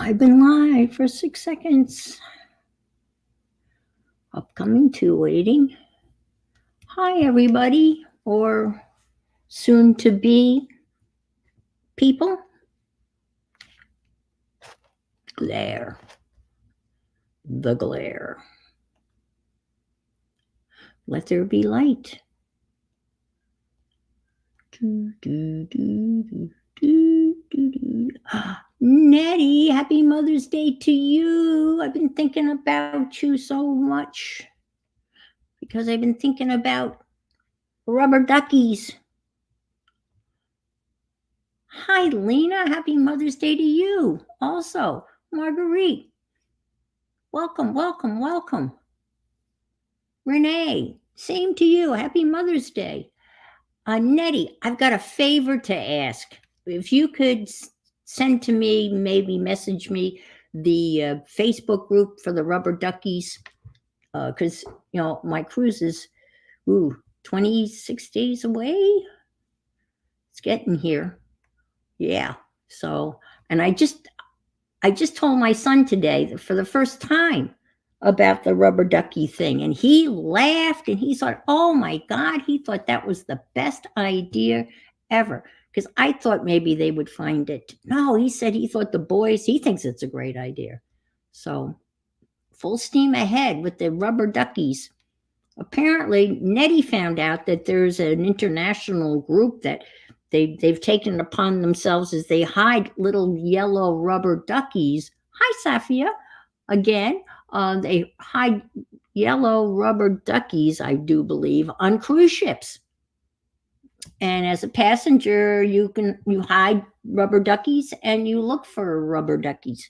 I've been live for 6 seconds. Upcoming to waiting. Hi, everybody, or soon to be people. Glare. The glare. Let there be light. Do, do, do, do, do, do, do. Nettie, happy Mother's Day to you. I've been thinking about you so much because I've been thinking about rubber duckies. Hi, Lena. Happy Mother's Day to you. Also, Marguerite. Welcome, welcome, welcome. Renee, same to you. Happy Mother's Day. Nettie, I've got a favor to ask. If you could send to me, maybe message me the Facebook group for the rubber duckies, because my cruise is 26 days away. It's getting here. Yeah. So, and I just told my son today that for the first time about the rubber ducky thing, and he laughed and he thought, oh my God, he thought that was the best idea ever. Because I thought maybe they would find it. No, he said he thought he thinks it's a great idea. So full steam ahead with the rubber duckies. Apparently, Nettie found out that there's an international group that they've taken upon themselves as they hide little yellow rubber duckies. Hi, Safia. Again, they hide yellow rubber duckies, I do believe, on cruise ships. And as a passenger, you hide rubber duckies and you look for rubber duckies.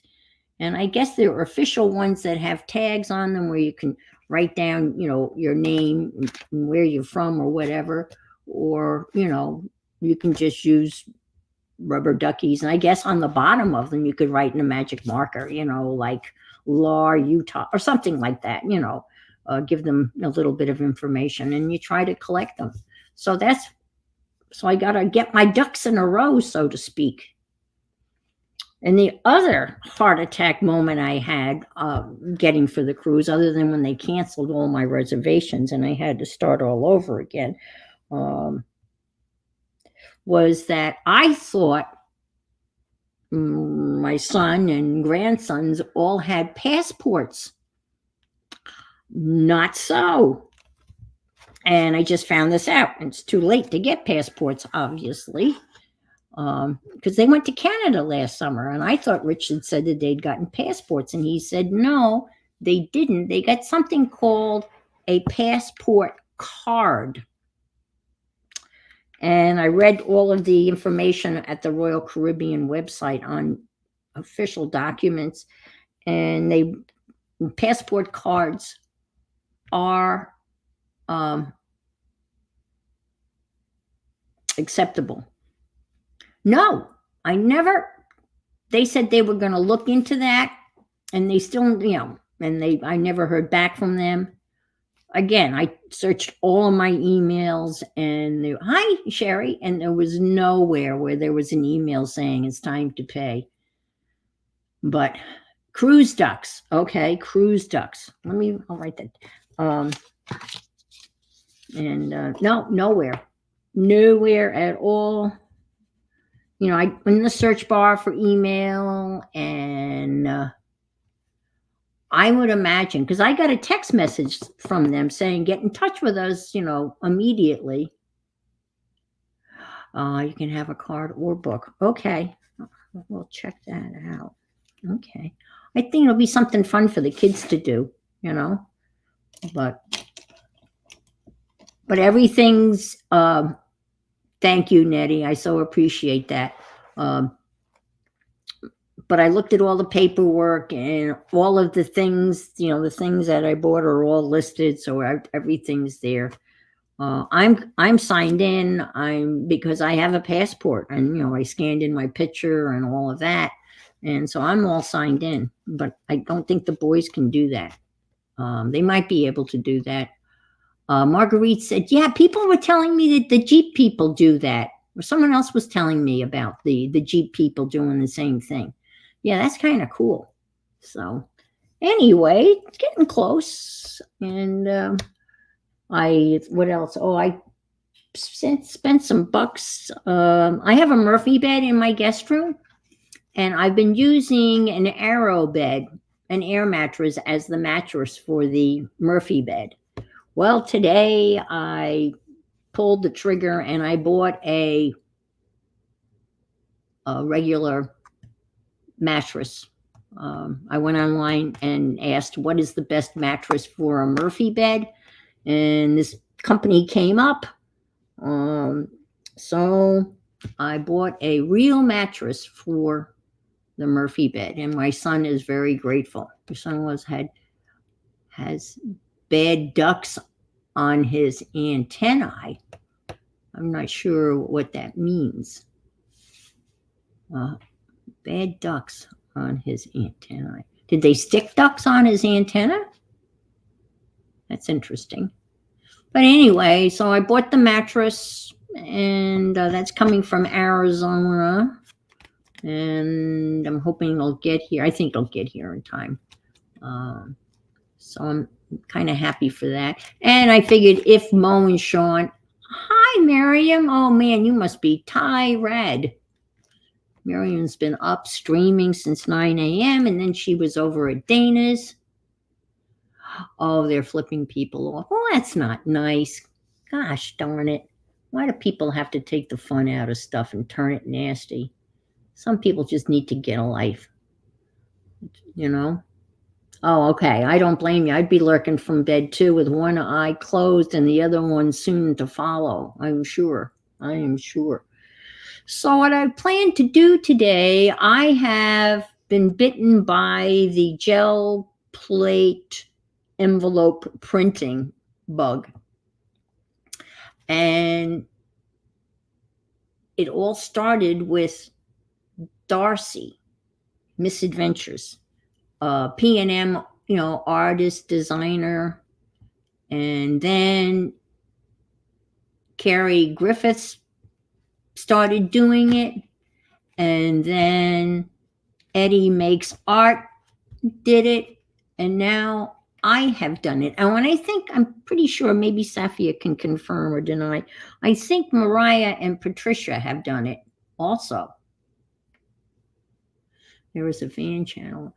And I guess there are official ones that have tags on them where you can write down, your name and where you're from or whatever. Or, you can just use rubber duckies. And I guess on the bottom of them, you could write in a magic marker, like Lar, Utah, or something like that, give them a little bit of information and you try to collect them. So I got to get my ducks in a row, so to speak. And the other heart attack moment I had getting for the cruise, other than when they canceled all my reservations and I had to start all over again, was that I thought my son and grandsons all had passports. Not so. And I just found this out. It's too late to get passports, obviously, because they went to Canada last summer. And I thought Richard said that they'd gotten passports. And he said, no, they didn't. They got something called a passport card. And I read all of the information at the Royal Caribbean website on official documents. And passport cards are acceptable. No, I never. They said they were going to look into that, and they still, I never heard back from them. Again, I searched all of my emails, and hi, Sherry, and there was nowhere where there was an email saying it's time to pay. But cruise ducks, okay, cruise ducks. I'll write that. No, nowhere at all. I in the search bar for email, and I would imagine, because I got a text message from them saying, get in touch with us, immediately. You can have a card or book. Okay, we'll check that out. Okay, I think it'll be something fun for the kids to do, but everything's, thank you, Nettie. I so appreciate that. But I looked at all the paperwork and all of the things, the things that I bought are all listed. So everything's there. I'm signed in. Because I have a passport and, I scanned in my picture and all of that. And so I'm all signed in, but I don't think the boys can do that. They might be able to do that. Marguerite said, yeah, people were telling me that the Jeep people do that. Or someone else was telling me about the Jeep people doing the same thing. Yeah, that's kind of cool. So anyway, it's getting close. And what else? Oh, I spent some bucks. I have a Murphy bed in my guest room, and I've been using an Arrow bed, an air mattress, as the mattress for the Murphy bed. Well, today I pulled the trigger and I bought a regular mattress. I went online and asked what is the best mattress for a Murphy bed, and this company came up. So I bought a real mattress for the Murphy bed, and my son is very grateful. My son has bad ducts on his antennae. I'm not sure what that means. Bad ducts on his antennae. Did they stick ducts on his antenna? That's interesting. But anyway, so I bought the mattress, and that's coming from Arizona. And I'm hoping it'll get here. I think it'll get here in time. So I'm kind of happy for that. And I figured if Mo and Sean, hi, Miriam. Oh, man, you must be tired. Miriam's been up streaming since 9 a.m. and then she was over at Dana's. Oh, they're flipping people off. Well, that's not nice. Gosh darn it. Why do people have to take the fun out of stuff and turn it nasty? Some people just need to get a life, you know? Oh, okay. I don't blame you. I'd be lurking from bed too with one eye closed and the other one soon to follow. I'm sure. I am sure. So what I plan to do today, I have been bitten by the gel plate envelope printing bug. And it all started with Darcy, Misadventures, P&M, artist, designer. And then Ceri Griffiths started doing it. And then Eddie Makes Art did it. And now I have done it. And when I'm pretty sure, maybe Safia can confirm or deny, I think Mariah and Patricia have done it also. There was a fan channel.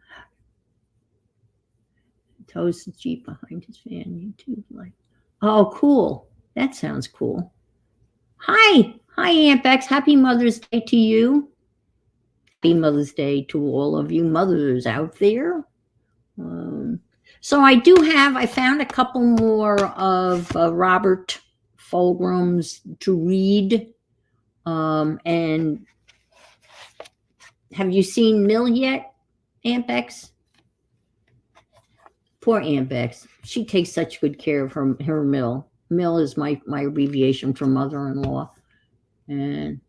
Tows the Jeep behind his van. YouTube like, oh, cool. That sounds cool. Hi, Aunt Bex. Happy Mother's Day to you. Happy Mother's Day to all of you mothers out there. So I found a couple more of Robert Fulgram's to read. And have you seen Mill yet, Aunt Bex? Poor Aunt Bex. She takes such good care of her Mill. Mill is my abbreviation for mother-in-law. And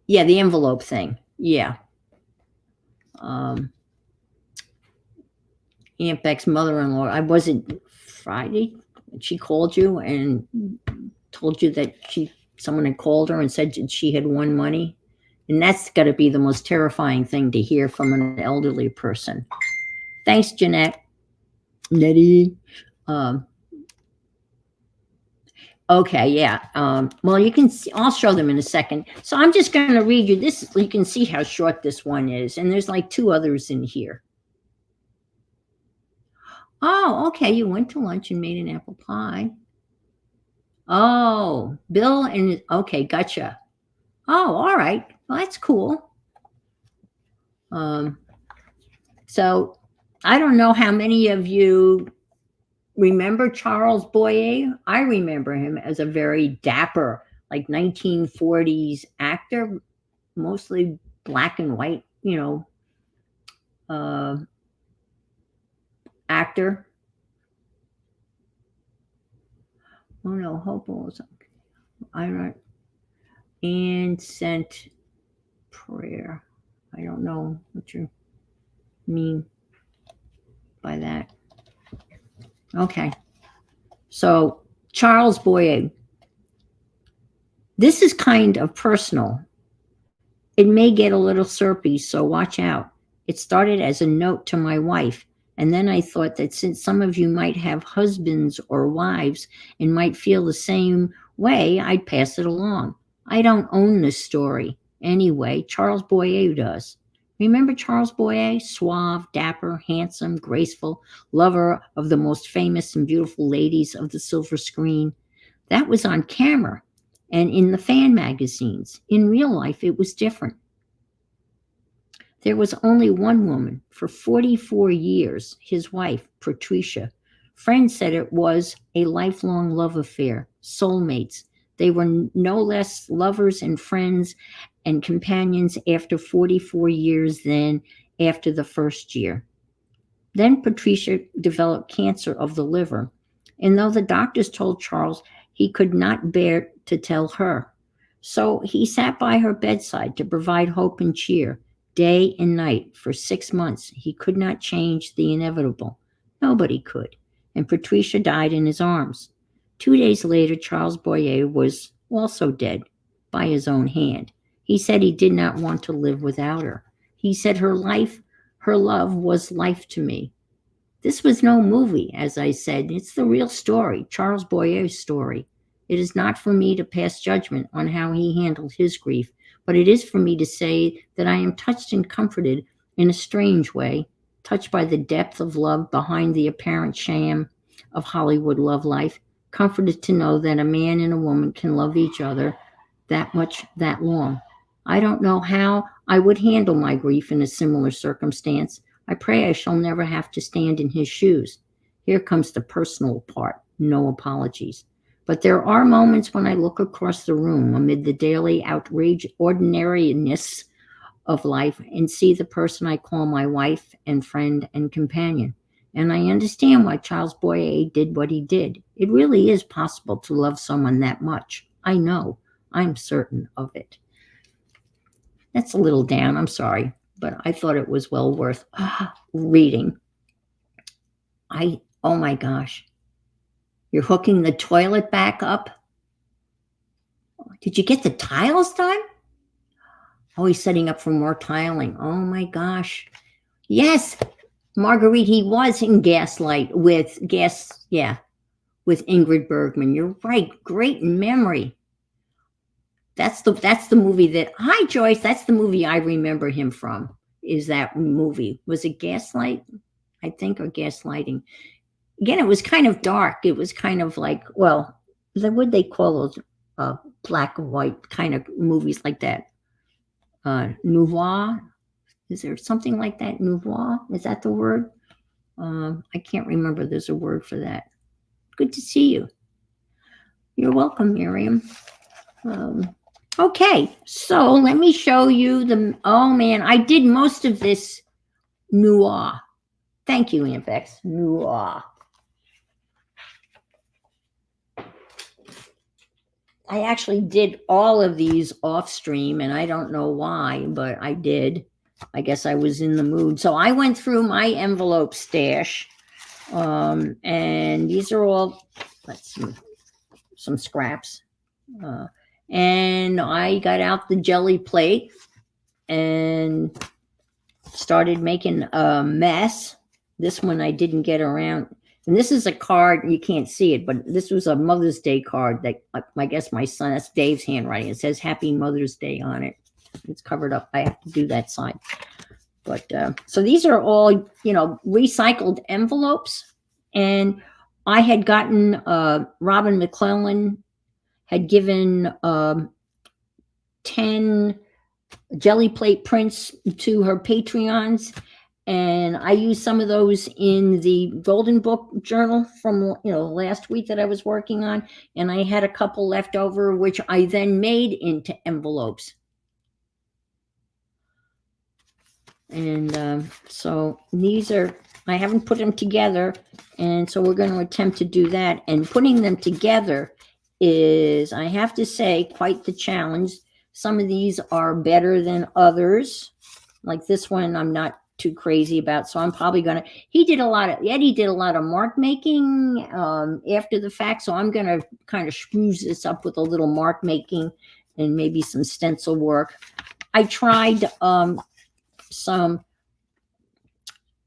yeah, the envelope thing. Yeah. Aunt Beck's mother-in-law. I wasn't Friday. She called you and told you that someone had called her and said she had won money. And that's got to be the most terrifying thing to hear from an elderly person. Thanks, Jeanette. Nettie. Okay, yeah. Well, you can see, I'll show them in a second. So I'm just going to read you this. You can see how short this one is. And there's like 2 others in here. Oh, okay. You went to lunch and made an apple pie. Oh, Bill and, okay, gotcha. Oh, all right. Well, that's cool. So I don't know how many of you remember Charles Boyer. I remember him as a very dapper, like 1940s actor, mostly black and white, actor. Oh no, hopos. I don't. And sent prayer. I don't know what you mean by that. Okay. So Charles Boyer. This is kind of personal. It may get a little syrupy, so watch out. It started as a note to my wife, and then I thought that since some of you might have husbands or wives and might feel the same way, I'd pass it along. I don't own this story. Anyway, Charles Boyer does. Remember Charles Boyer? Suave, dapper, handsome, graceful, lover of the most famous and beautiful ladies of the silver screen. That was on camera and in the fan magazines. In real life, it was different. There was only one woman for 44 years, his wife, Patricia. Friends said it was a lifelong love affair, soulmates. They were no less lovers and friends and companions after 44 years than after the first year. Then Patricia developed cancer of the liver, and though the doctors told Charles he could not bear to tell her, so he sat by her bedside to provide hope and cheer. Day and night for 6 months, he could not change the inevitable. Nobody could. And Patricia died in his arms. 2 days later, Charles Boyer was also dead by his own hand. He said he did not want to live without her. He said her love was life to me. This was no movie, as I said. It's the real story, Charles Boyer's story. It is not for me to pass judgment on how he handled his grief, but it is for me to say that I am touched and comforted in a strange way, touched by the depth of love behind the apparent sham of Hollywood love life, comforted to know that a man and a woman can love each other that much, that long. I don't know how I would handle my grief in a similar circumstance. I pray I shall never have to stand in his shoes. Here comes the personal part. No apologies. But there are moments when I look across the room amid the daily ordinariness of life and see the person I call my wife and friend and companion. And I understand why Charles Boyer did what he did. It really is possible to love someone that much. I know. I'm certain of it. That's a little down. I'm sorry. But I thought it was well worth reading. Oh my gosh. You're hooking the toilet back up? Did you get the tiles done? Oh, he's setting up for more tiling. Oh my gosh. Yes, Marguerite, he was in Gaslight with Ingrid Bergman. You're right. Great memory. That's the movie that, hi Joyce, that's the movie I remember him from, is that movie. Was it Gaslight? I think, or Gaslighting. Again, it was kind of dark. It was kind of like, well, what they call those black and white kind of movies like that? Nouveau? Is there something like that? Nouveau? Is that the word? I can't remember. There's a word for that. Good to see you. You're welcome, Miriam. Okay, so let me show you oh man, I did most of this noir. Thank you, Aunt Bex. Noir. I actually did all of these off stream, and I don't know why, but I did. I guess I was in the mood. So I went through my envelope stash, and these are all, let's see, some scraps. And I got out the jelly plate and started making a mess. This one I didn't get around. And this is a card, you can't see it, but this was a Mother's Day card that I guess my son, that's Dave's handwriting. It says Happy Mother's Day on it. It's covered up. I have to do that side. But so these are all, recycled envelopes. And I had gotten, Robin McClellan had given 10 jelly plate prints to her Patreons. And I used some of those in the Golden Book Journal from, last week that I was working on. And I had a couple left over, which I then made into envelopes. And so these are, I haven't put them together. And so we're going to attempt to do that. And putting them together is, I have to say, quite the challenge. Some of these are better than others. Like this one, I'm not too crazy about, so I'm probably gonna, Eddie did a lot of mark making after the fact, so I'm gonna kind of spruce this up with a little mark making and maybe some stencil work. I tried some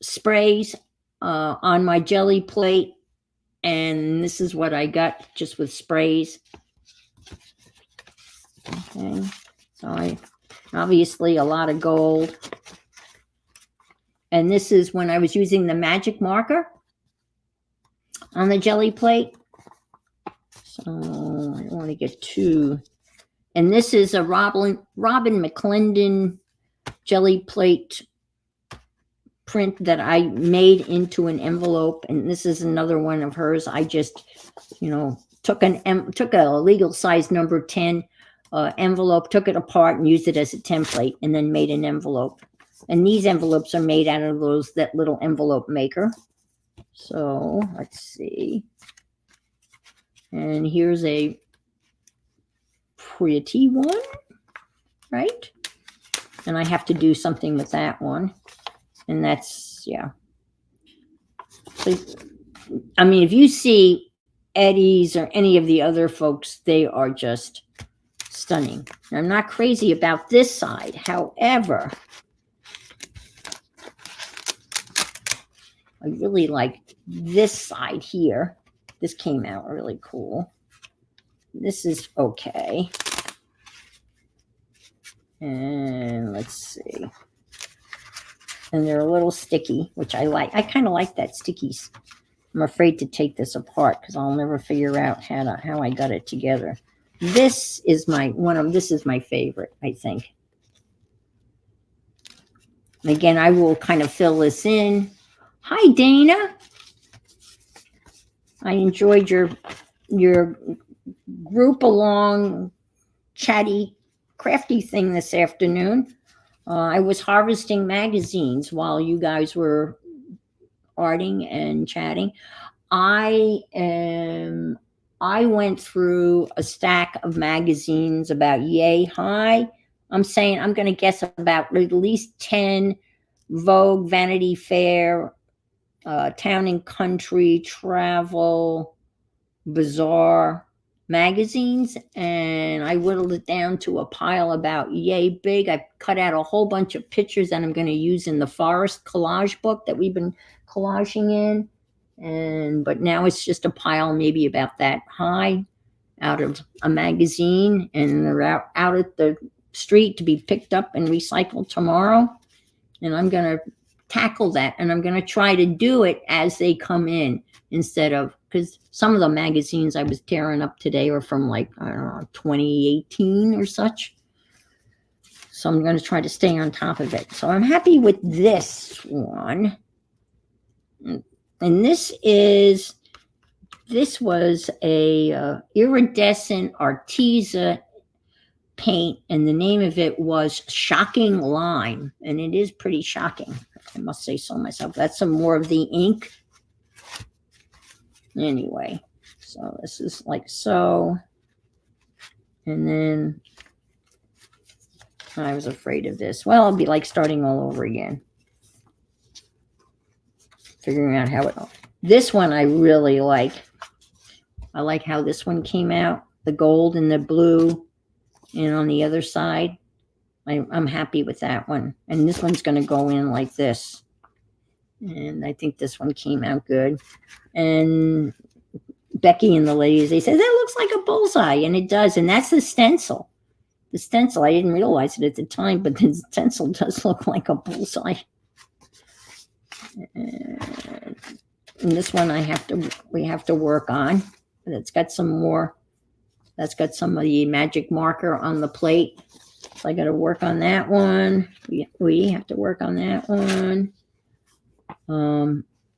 sprays on my jelly plate, and this is what I got just with sprays. Okay, so obviously a lot of gold. And this is when I was using the magic marker on the jelly plate. So I don't want to get too. And this is a Robin McClendon jelly plate print that I made into an envelope. And this is another one of hers. I just, took a legal size number 10 envelope, took it apart and used it as a template, and then made an envelope. And these envelopes are made out of that little envelope maker. So let's see. And here's a pretty one, right? And I have to do something with that one. And that's, yeah. So, I mean, if you see Eddie's or any of the other folks, they are just stunning. I'm not crazy about this side. However, I really like this side here. This came out really cool. This is okay. And let's see. And they're a little sticky, which I like. I kind of like that stickies. I'm afraid to take this apart because I'll never figure out how I got it together. This is my favorite, I think. Again, I will kind of fill this in. Hi, Dana. I enjoyed your group along chatty, crafty thing this afternoon. I was harvesting magazines while you guys were arting and chatting. I went through a stack of magazines about yay high. I'm saying I'm going to guess about at least 10 Vogue, Vanity Fair, Town and Country, Travel, Bazaar magazines, and I whittled it down to a pile about yay big. I cut out a whole bunch of pictures that I'm going to use in the forest collage book that we've been collaging in. But now it's just a pile maybe about that high out of a magazine, and they're out at the street to be picked up and recycled tomorrow. And I'm going to tackle that, and I'm going to try to do it as they come in instead of, because some of the magazines I was tearing up today are from like, I don't know, 2018 or such. So I'm going to try to stay on top of it. So I'm happy with this one. And this was a iridescent Arteza paint, and the name of it was Shocking Lime, and it is pretty shocking. I must say so myself. That's some more of the ink. Anyway, so this is like so. And then I was afraid of this. Well, it'll be like starting all over again. Figuring out how this one I really like. I like how this one came out, the gold and the blue, and on the other side, I'm happy with that one. And this one's going to go in like this. And I think this one came out good. And Becky and the ladies, they said, that looks like a bullseye. And it does. And that's the stencil. The stencil, I didn't realize it at the time, but the stencil does look like a bullseye. And this one we have to work on. And it's got some more. That's got some of the magic marker on the plate. So I got to work on that one. We have to work on that one.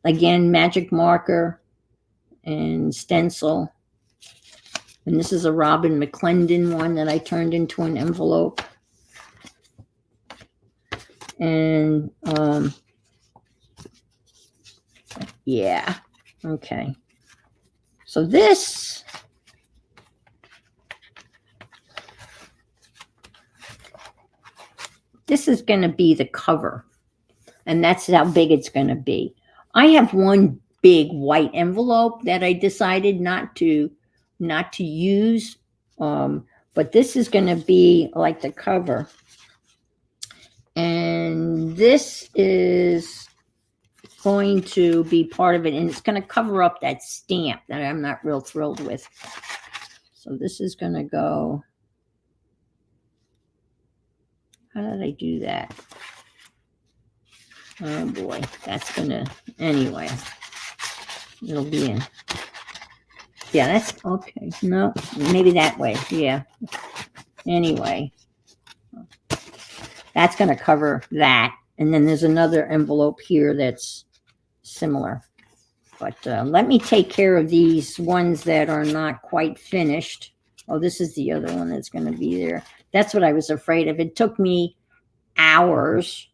Again, magic marker and stencil. And this is a Robin McClendon one that I turned into an envelope. And yeah, okay. So this is going to be the cover, and that's how big it's going to be. I have one big white envelope that I decided not to use, but this is going to be like the cover. this is going to be part of it, and it's going to cover up that stamp that I'm not real thrilled with. So this is going to go. How did I do that? Oh boy, that's going to, anyway, it'll be in. Yeah, that's okay. No, maybe that way. Yeah. Anyway, that's going to cover that. And then there's another envelope here that's similar. But let me take care of these ones that are not quite finished. Oh, this is the other one that's going to be there. That's what I was afraid of. It took me hours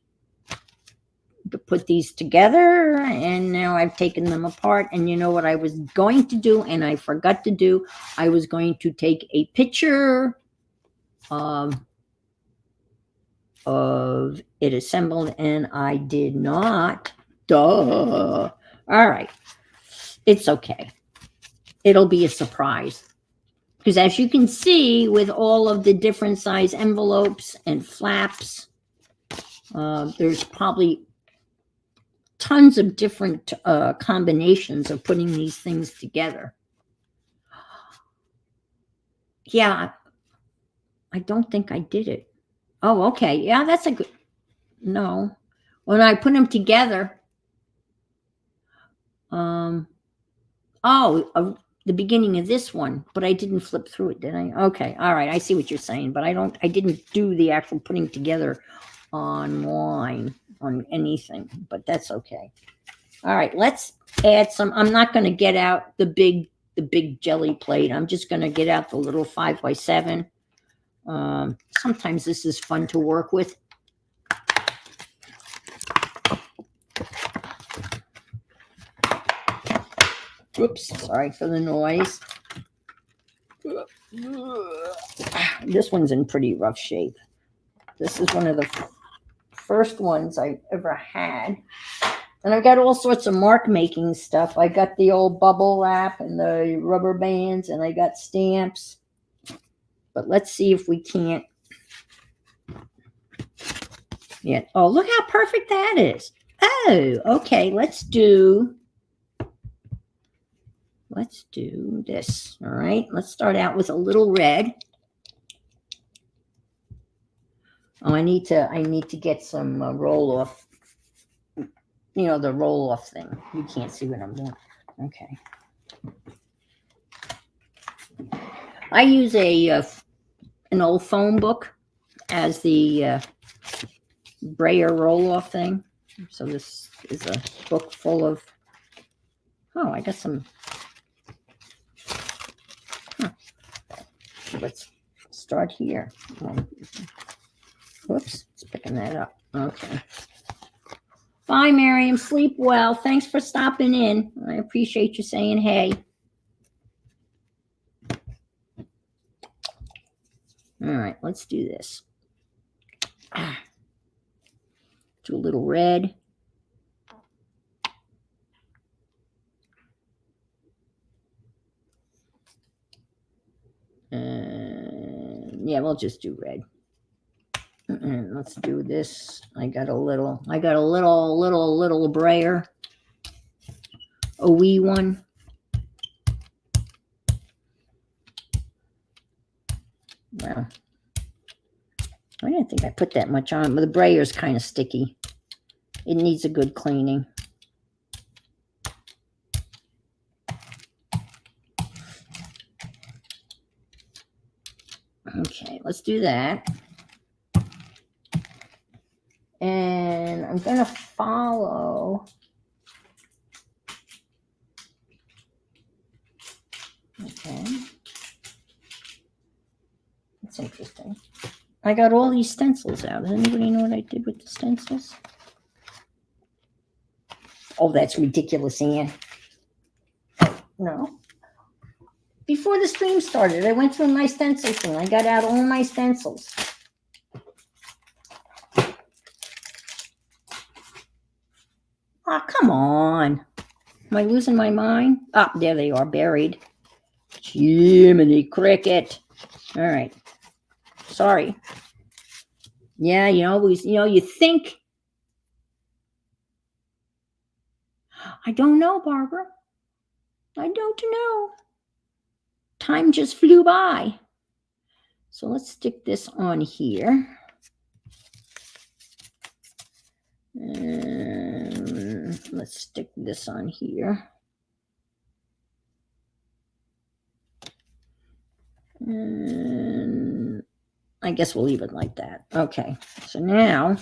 to put these together, and now I've taken them apart. And you know what I was going to do, and I forgot to do? I was going to take a picture of it assembled, and I did not. Duh. All right. It's okay. It'll be a surprise. Because as you can see, with all of the different size envelopes and flaps, there's probably tons of different combinations of putting these things together. Yeah, I don't think I did it. Oh, okay. Yeah, that's a good. No. When I put them together, the beginning of this one, but I didn't flip through it, did I? Okay. All right. I see what you're saying, but I didn't do the actual putting together online on anything, but that's okay. All right. Let's add some. I'm not going to get out the big jelly plate. I'm just going to get out the little 5x7. Sometimes this is fun to work with. Oops, sorry for the noise. This one's in pretty rough shape. This is one of the first ones I ever had. And I've got all sorts of mark making stuff. I got the old bubble wrap and the rubber bands, and I got stamps. But let's see if we can't. Yeah. Oh, look how perfect that is. Oh, okay. Let's do this. All right. Let's start out with a little red. Oh, I need to get some roll off. You know, the roll off thing. You can't see what I'm doing. Okay. I use an old phone book as the brayer roll off thing. So this is a book full of. Oh, I got some. Let's start here. Whoops, it's picking that up. Okay. Bye, Miriam. Sleep well. Thanks for stopping in. I appreciate you saying hey. All right, let's do this. Do a little red. Yeah, we'll just do red. And let's do this. I got a little brayer, a wee one. Well, I didn't think I put that much on, but the brayer's kind of sticky. It needs a good cleaning. Okay, let's do that. And I'm going to follow. Okay. That's interesting. I got all these stencils out. Does anybody know what I did with the stencils? Oh, that's ridiculous, Anne. No. Before the stream started, I went through my stencil thing. I got out all my stencils. Oh, come on. Am I losing my mind? Ah, there they are, buried. Jiminy cricket. All right. Sorry. Yeah, you always, you think I don't know, Barbara. I don't know. Time just flew by. So let's stick this on here. And let's stick this on here. And I guess we'll leave it like that. Okay, so now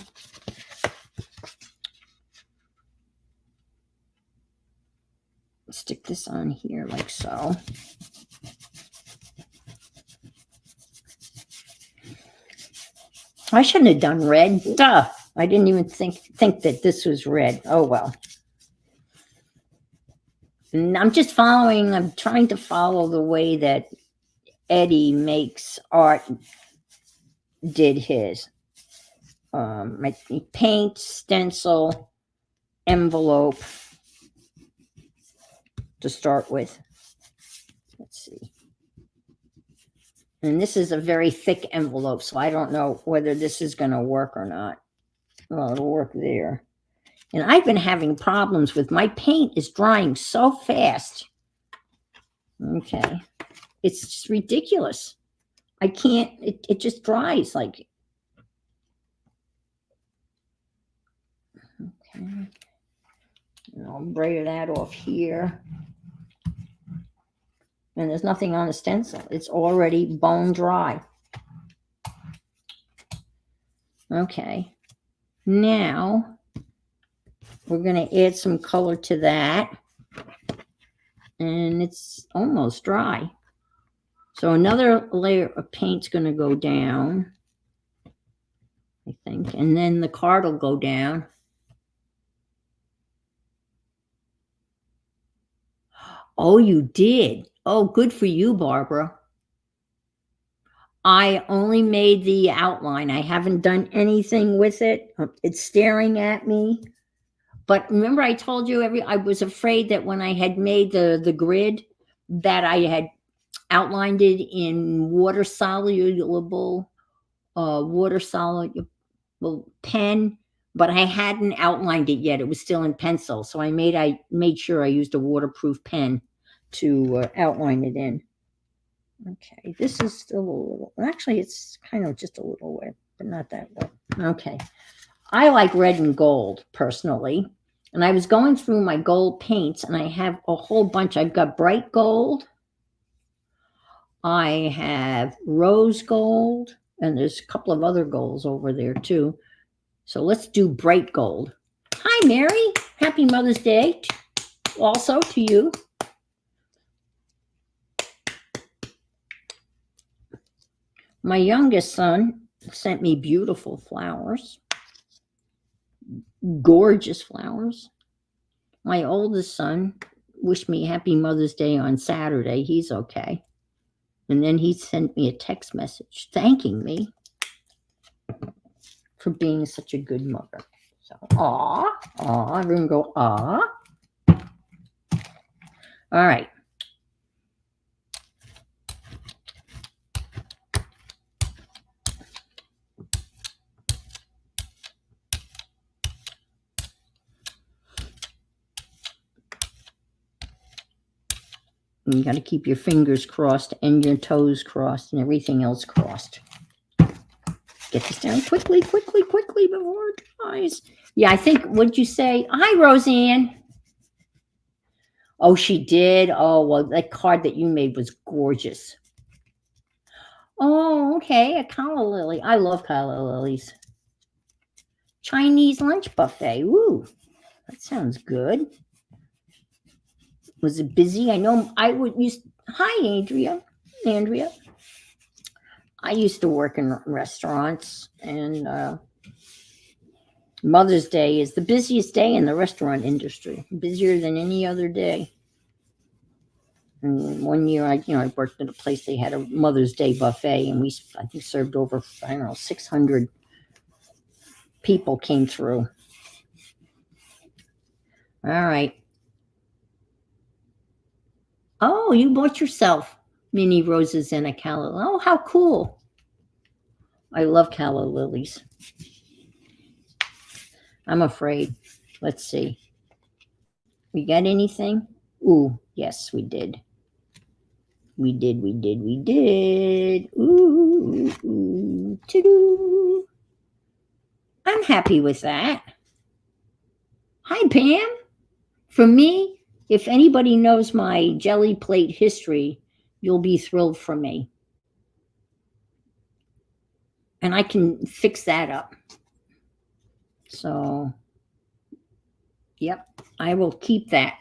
stick this on here like so. I shouldn't have done red. Duh. I didn't even think that this was red. Oh well. And I'm trying to follow the way that Eddie makes art did his. Paint, stencil, envelope to start with. Let's see. And this is a very thick envelope, so I don't know whether this is going to work or not. Well, it'll work there. And I've been having problems with my paint is drying so fast. Okay. It's just ridiculous. I can't, it just dries like. Okay. And I'll braid that off here. And there's nothing on the stencil. It's already bone dry. Okay. Now we're going to add some color to that. And it's almost dry. So another layer of paint's going to go down, I think. And then the card will go down. Oh, you did. Oh, good for you, Barbara. I only made the outline. I haven't done anything with it. It's staring at me. But remember I told you I was afraid that when I had made the grid that I had outlined it in water soluble pen, but I hadn't outlined it yet. It was still in pencil. So I made sure I used a waterproof pen to outline it in. Okay, this is still a little, actually it's kind of just a little wet, but not that wet. Okay, I like red and gold personally. And I was going through my gold paints and I have a whole bunch. I've got bright gold. I have rose gold. And there's a couple of other golds over there too. So let's do bright gold. Hi, Mary. Happy Mother's Day also to you. My youngest son sent me beautiful flowers. Gorgeous flowers. My oldest son wished me happy Mother's Day on Saturday. He's okay. And then he sent me a text message thanking me for being such a good mother. So, aw, everyone go, aw. All right. And you got to keep your fingers crossed and your toes crossed and everything else crossed. Get this down quickly before it dries. Yeah, I think, what'd you say? Hi, Roseanne. Oh, she did? Oh, well, that card that you made was gorgeous. Oh, okay, a calla lily. I love calla lilies. Chinese lunch buffet. Ooh, that sounds good. Was it busy? I know I would use. Hi, Andrea. I used to work in restaurants, and Mother's Day is the busiest day in the restaurant industry, busier than any other day. And one year, I worked at a place. They had a Mother's Day buffet, and I think served over 600 people came through. All right. Oh, you bought yourself mini roses and a calla. Oh, how cool. I love calla lilies. I'm afraid. Let's see. We got anything? Ooh, yes, we did. We did. Ooh, to-do. I'm happy with that. Hi, Pam. For me, if anybody knows my jelly plate history, you'll be thrilled for me. And I can fix that up. So, yep, I will keep that.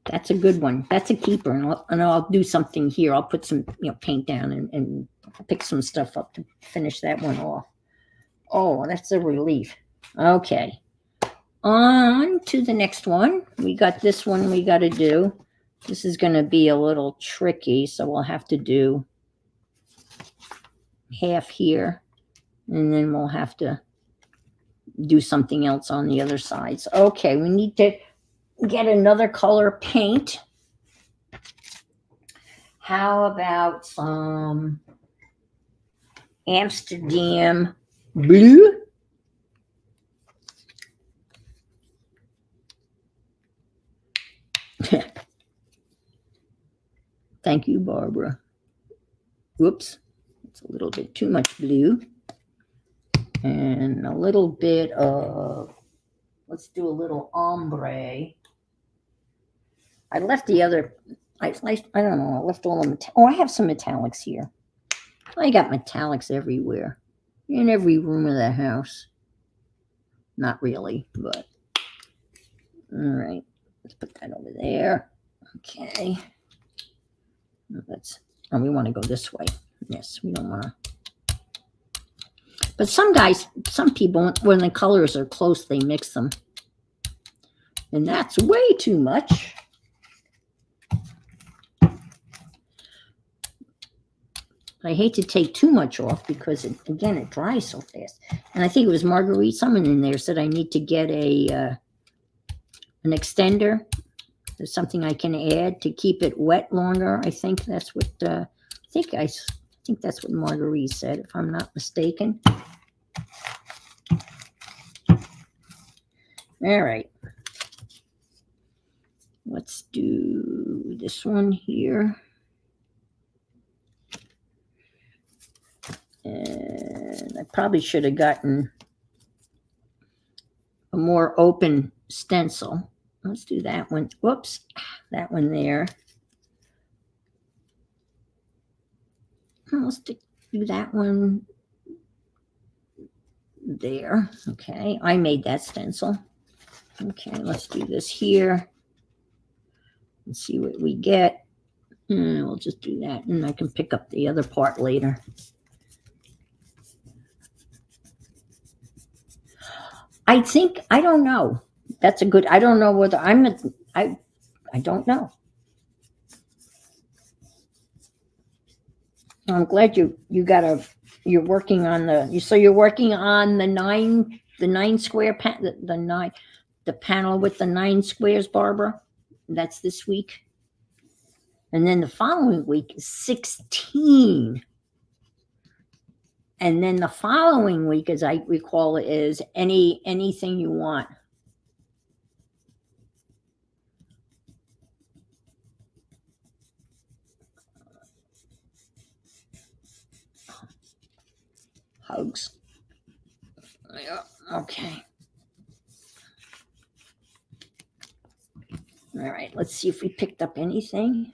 That's a good one. That's a keeper. And I'll do something here. I'll put some paint down and pick some stuff up to finish that one off. Oh, that's a relief. Okay. On to the next one. We got this one we got to do. This is going to be a little tricky, so we'll have to do half here, and then we'll have to do something else on the other sides. Okay, we need to get another color paint. How about some Amsterdam blue? Thank you, Barbara. Whoops, it's a little bit too much blue. And a little bit of, let's do a little ombre. I left the other, I don't know, I left all the, I have some metallics here. I got metallics everywhere, in every room of the house. Not really, but, all right, let's put that over there. Okay. We want to go this way. Yes, we don't want to. But some people, when the colors are close, they mix them. And that's way too much. I hate to take too much off because, it dries so fast. And I think it was Marguerite, someone in there said I need to get an extender. There's something I can add to keep it wet longer. I think that's what, I think that's what Marguerite said, if I'm not mistaken. All right. Let's do this one here. And I probably should have gotten a more open stencil. Let's do that one. Whoops, that one there. Let's do that one there. Okay, I made that stencil. Okay, let's do this here. Let's see what we get. And we'll just do that, and I can pick up the other part later. I don't know. That's a good, I don't know whether I don't know. I'm glad you're working on you're working on the nine square the panel with the 9 squares, Barbara. That's this week. And then the following week is 16. And then the following week, as I recall, is anything you want. Hugs. Yeah, okay. All right, let's see if we picked up anything.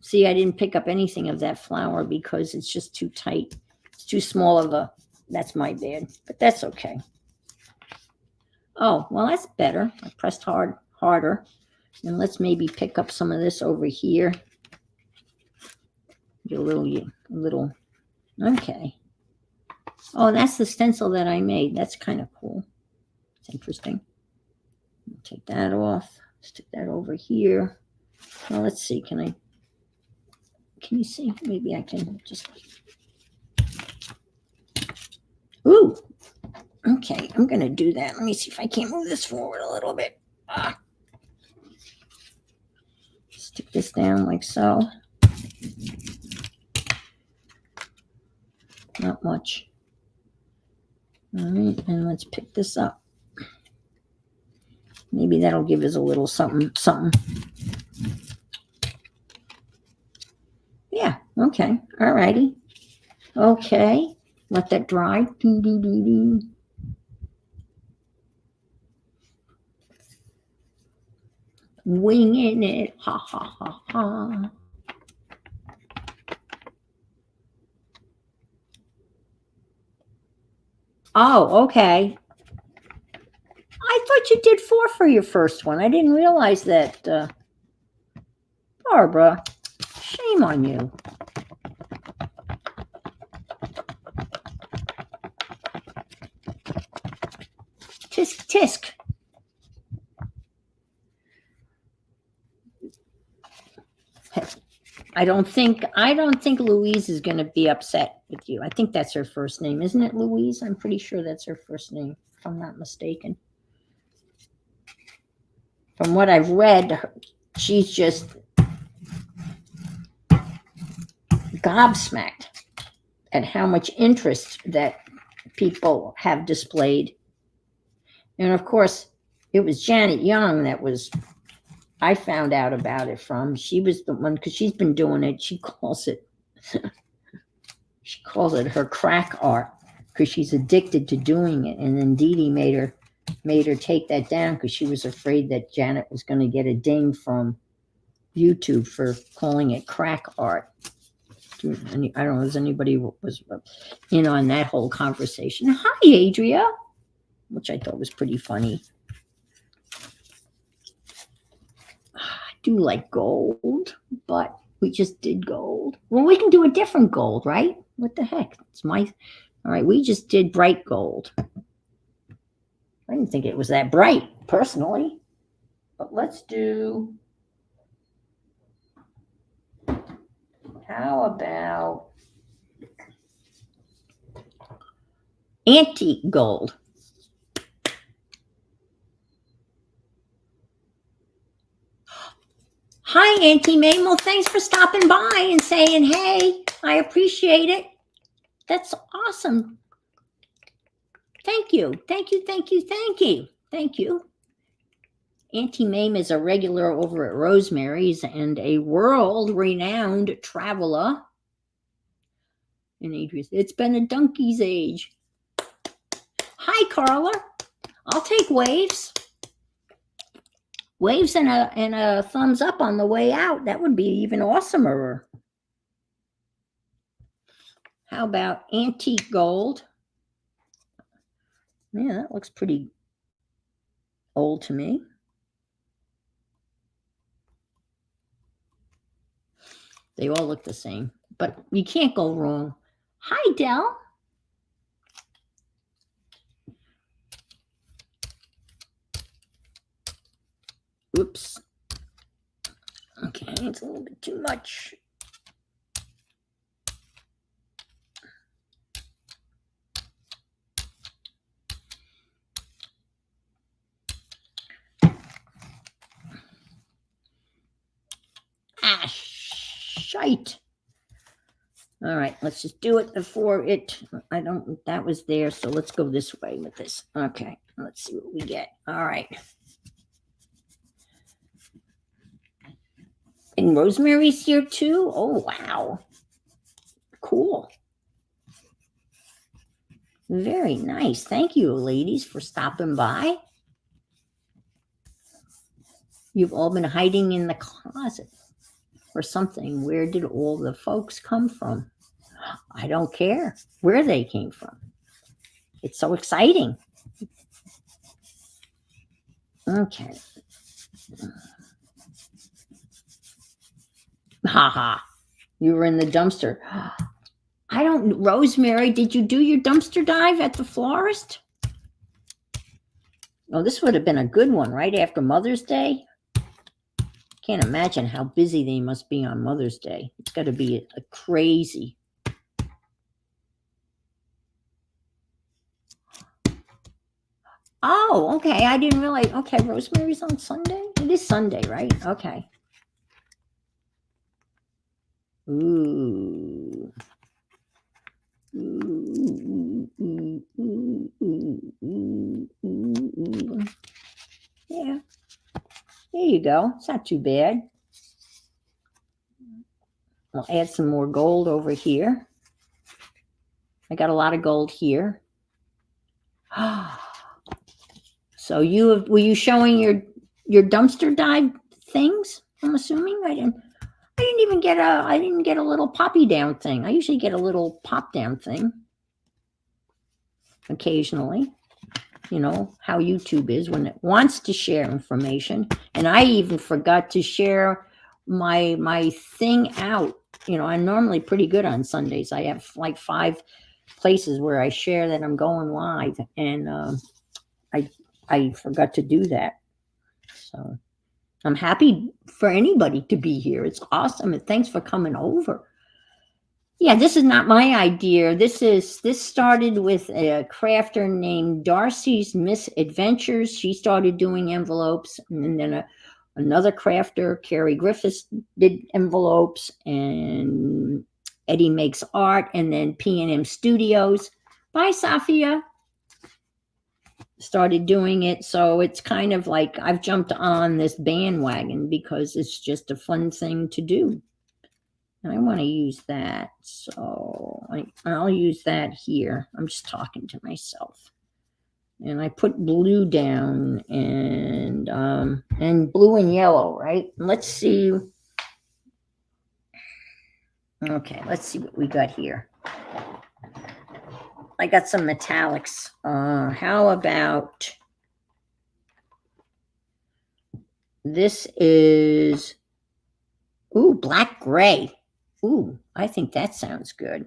See, I didn't pick up anything of that flower because it's just too tight. It's too small of a, that's my bad, but that's okay. Oh, well, that's better. I pressed harder. And let's maybe pick up some of this over here. Get a little, okay. Oh, that's the stencil that I made. That's kind of cool. It's interesting. Take that off. Stick that over here. Well, let's see. Can you see? Maybe I can just. Ooh. Okay, I'm going to do that. Let me see if I can't move this forward a little bit. Stick this down like so. Not much. All right, and let's pick this up. Maybe that'll give us a little something, something. Yeah, okay, all righty. Okay, let that dry. Doo, doo, doo, doo. Winging it, ha, ha, ha, ha. Oh, okay. I thought you did 4 for your first one. I didn't realize that, Barbara. Shame on you. Tisk tisk. I don't think Louise is going to be upset with you. I think that's her first name, isn't it, Louise? I'm pretty sure that's her first name, if I'm not mistaken. From what I've read, she's just gobsmacked at how much interest that people have displayed. And of course, it was Janet Young that was, I found out about it from. She was the one, because she's been doing it. She calls it her crack art, because she's addicted to doing it. And then Dee Dee made her take that down because she was afraid that Janet was going to get a ding from YouTube for calling it crack art. I don't know if anybody was in on that whole conversation. Hi, Adria, which I thought was pretty funny. I do like gold, but we just did gold. Well, we can do a different gold, right? What the heck? It's my... All right, we just did bright gold. I didn't think it was that bright, personally. But let's do... How about antique gold? Hi, Auntie Mabel. Thanks for stopping by and saying, hey, I appreciate it. That's awesome. Thank you. Thank you, thank you, thank you. Thank you. Auntie Mame is a regular over at Rosemary's and a world-renowned traveler. And Adrian, it's been a donkey's age. Hi, Carla. I'll take waves. Waves and a thumbs up on the way out. That would be even awesomer. How about antique gold? Yeah, that looks pretty old to me. They all look the same, but you can't go wrong. Hi, Dell. Oops. Okay, it's a little bit too much. Ah, shite. All right, let's just do it before it, that was there, so let's go this way with this. Okay, let's see what we get. All right. And Rosemary's here too? Oh, wow. Cool. Very nice. Thank you, ladies, for stopping by. You've all been hiding in the closet or something. Where did all the folks come from? I don't care where they came from. It's so exciting. Okay. Haha. You were in the dumpster. Rosemary, did you do your dumpster dive at the florist? Oh, this would have been a good one right after Mother's Day. Can't imagine how busy they must be on Mother's Day. It's got to be a crazy. Oh, okay. I didn't realize. Okay, Rosemary's on Sunday? It is Sunday, right? Okay. Ooh. Ooh, ooh, ooh, ooh, ooh, ooh, ooh. Yeah, you go. It's not too bad. I'll add some more gold over here. I got a lot of gold here. So were you showing your dumpster dive things? I'm assuming I didn't even get a little poppy down thing. I usually get a little pop down thing occasionally. You know how YouTube is when it wants to share information. And I even forgot to share my thing out. You know, I'm normally pretty good on Sundays. I have like 5 places where I share that I'm going live, and I forgot to do that. So I'm happy for anybody to be here. It's awesome, and thanks for coming over. Yeah, this is not my idea. This started with a crafter named Darcy's Misadventures. She started doing envelopes, and then another crafter, Ceri Griffiths, did envelopes, and Eddie Makes Art, and then P&M Studios. Bye, Safia. Started doing it. So it's kind of like I've jumped on this bandwagon because it's just a fun thing to do. And I want to use that. So I'll use that here. I'm just talking to myself. And I put blue down and blue and yellow, right? Let's see. Okay, let's see what we got here. I got some metallics. How about this is, ooh, black gray. Ooh, I think that sounds good.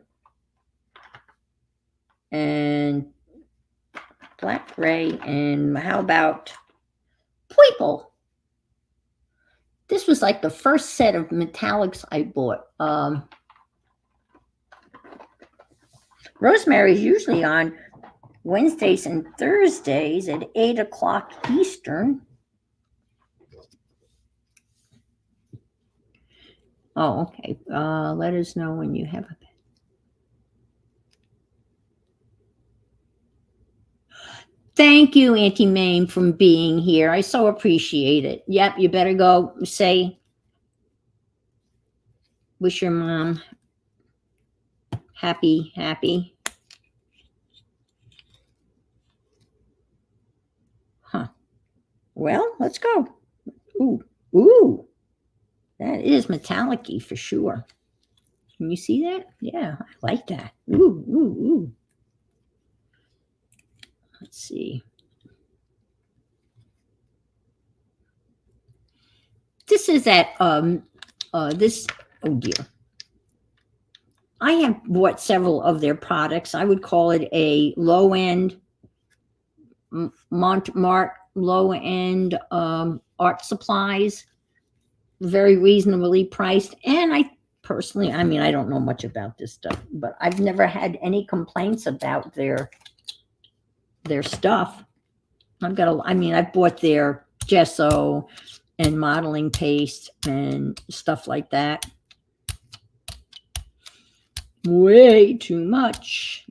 And black gray, and how about purple? This was like the first set of metallics I bought. Rosemary's usually on Wednesdays and Thursdays at 8 o'clock Eastern. Oh, okay. Let us know when you have a pen. Thank you, Auntie Mame, for being here. I so appreciate it. Yep, you better go say, wish your mom happy. Huh. Well, let's go. Ooh. That is metallic-y for sure. Can you see that? Yeah, I like that. Ooh. Let's see. This is at this, oh dear. I have bought several of their products. I would call it a low-end Montmartre low-end art supplies, very reasonably priced. And I personally, I mean, I don't know much about this stuff, but I've never had any complaints about their stuff. I've bought their gesso and modeling paste and stuff like that. Way too much.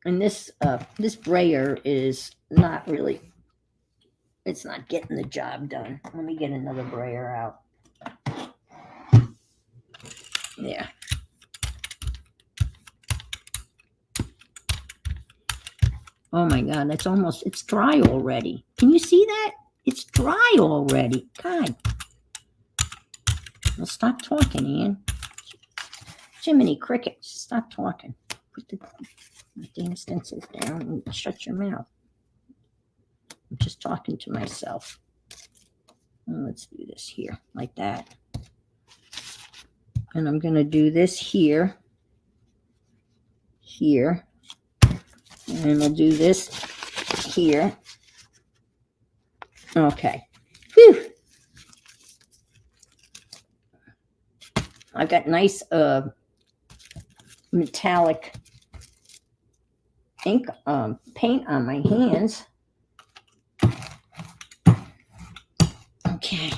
And this brayer is not really, it's not getting the job done. Let me get another brayer out. Yeah. Oh my God, it's dry already. Can you see that? It's dry already. God. Well, stop talking, Ian. Jiminy Cricket, stop talking. Put the damn stencils down and shut your mouth. I'm just talking to myself. Well, let's do this here, like that. And I'm going to do this here. And we'll do this here. Okay. Whew. I've got nice metallic ink paint on my hands. Okay.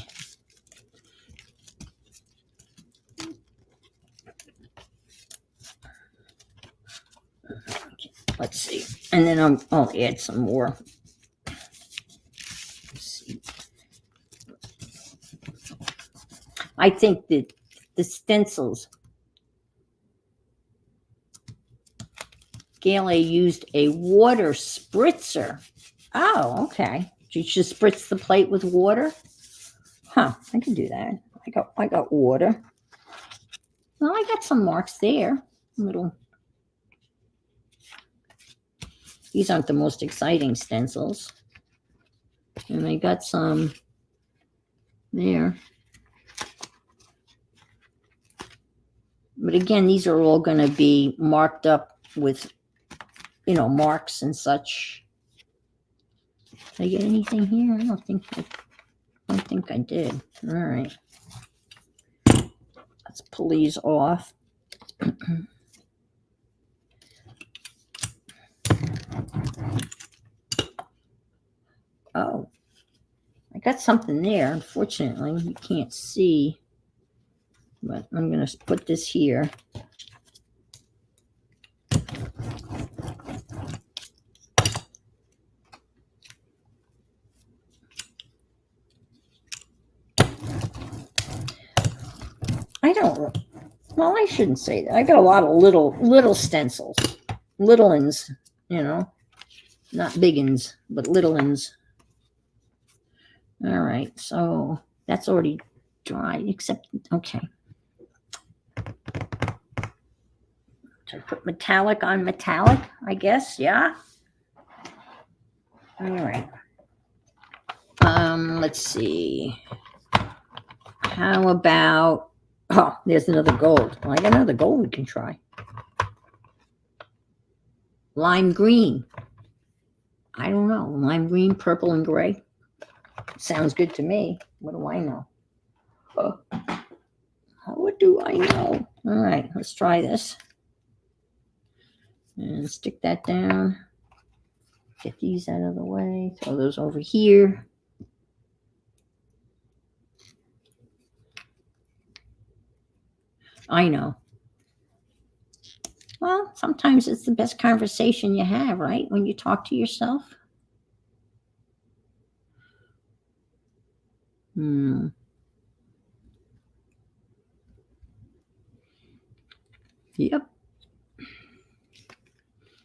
Let's see. And then I'll add some more. Let's see. I think that the stencils, Gayle used a water spritzer. Oh, okay. You just spritz the plate with water? Huh, I can do that. I got water. Well, I got some marks there. Little. These aren't the most exciting stencils. And I got some there. But again, these are all going to be marked up with, marks and such. Did I get anything here? I don't think I did. All right. Let's pull these off. Oh, I got something there. Unfortunately, you can't see. But I'm going to put this here. Well, I shouldn't say that. I got a lot of little stencils. Little uns, not big uns, but little uns. All right, so that's already dry, except, okay. So I put metallic on metallic, I guess, yeah? All right. Let's see. How about, there's another gold. Well, I got another gold we can try. Lime green. I don't know. Lime green, purple, and gray. Sounds good to me. What do I know? What do I know? All right, let's try this. And stick that down. Get these out of the way. Throw those over here. I know. Well, sometimes it's the best conversation you have, right? When you talk to yourself. Yep.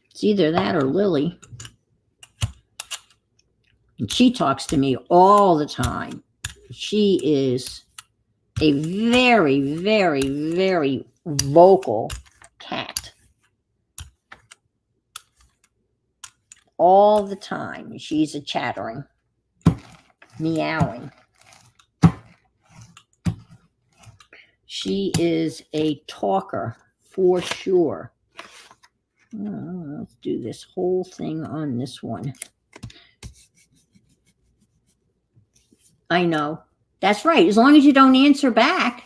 It's either that or Lily. And she talks to me all the time. She is a very, very, very vocal cat. All the time. She's a chattering, meowing. She is a talker for sure. Let's do this whole thing on this one. I know. That's right. As long as you don't answer back.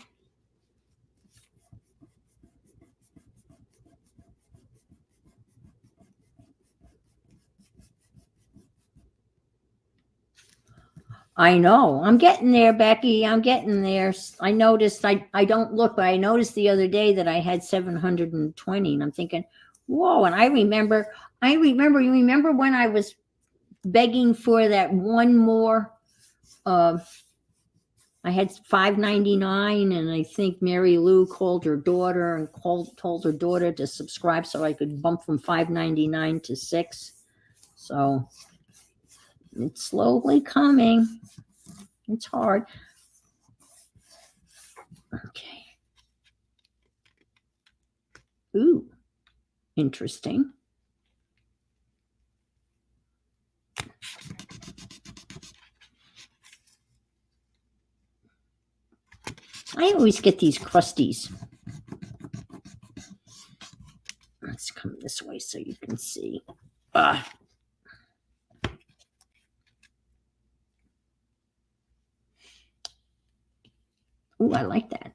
I know. I'm getting there, Becky. I'm getting there. I noticed, I don't look, but I noticed the other day that I had 720, and I'm thinking, whoa. And you remember when I was begging for that one more, I had $5.99, and I think Mary Lou called her daughter and told her daughter to subscribe so I could bump from $5.99 to $6. So it's slowly coming. It's hard. Okay. Ooh, interesting. I always get these crusties. Let's come this way so you can see. Ooh, I like that.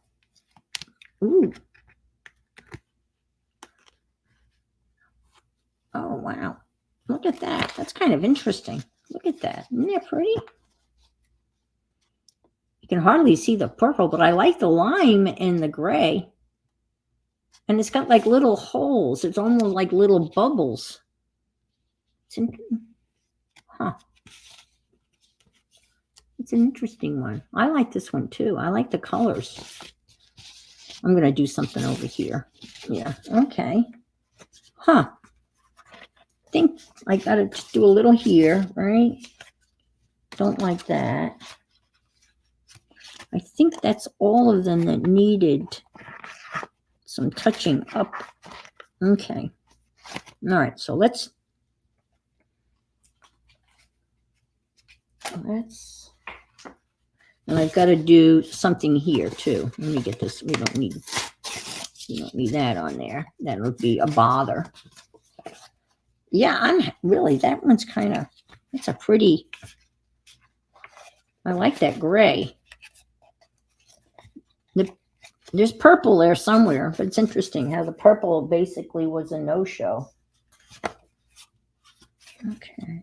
Ooh. Oh, wow. Look at that. That's kind of interesting. Look at that. Isn't that pretty? You can hardly see the purple, but I like the lime and the gray. And it's got like little holes. It's almost like little bubbles. It's It's an interesting one. I like this one too. I like the colors. I'm going to do something over here. Yeah. Okay. Huh. I think I got to do a little here, right? Don't like that. I think that's all of them that needed some touching up. Okay. All right. So let's and I've got to do something here too. Let me get this. We don't need that on there. That would be a bother. Yeah, I'm really, that one's kind of, it's a pretty, I like that gray. There's purple there somewhere, but it's interesting how the purple basically was a no-show. Okay.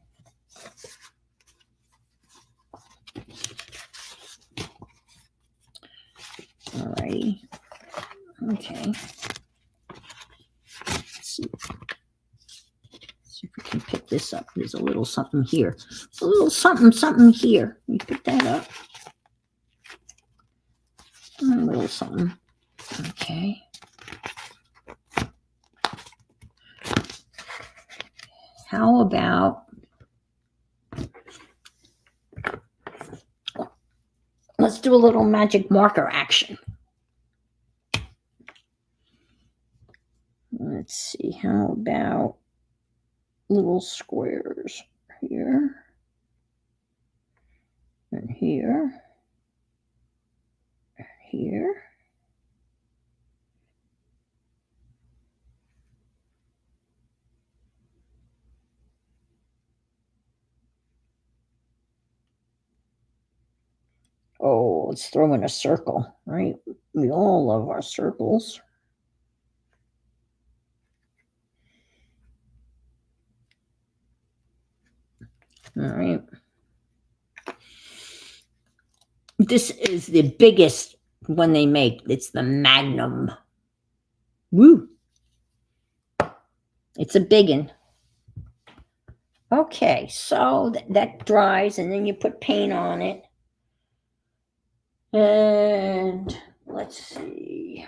All righty. Okay. Let's see if we can pick this up. There's a little something here. A little something here. Let me pick that up. A little something. Okay. How about, let's do a little magic marker action. Let's see, how about little squares here and here and here. Oh, let's throw in a circle, right? We all love our circles. All right. This is the biggest one they make. It's the Magnum. Woo. It's a big one. Okay, so that dries, and then you put paint on it. And let's see.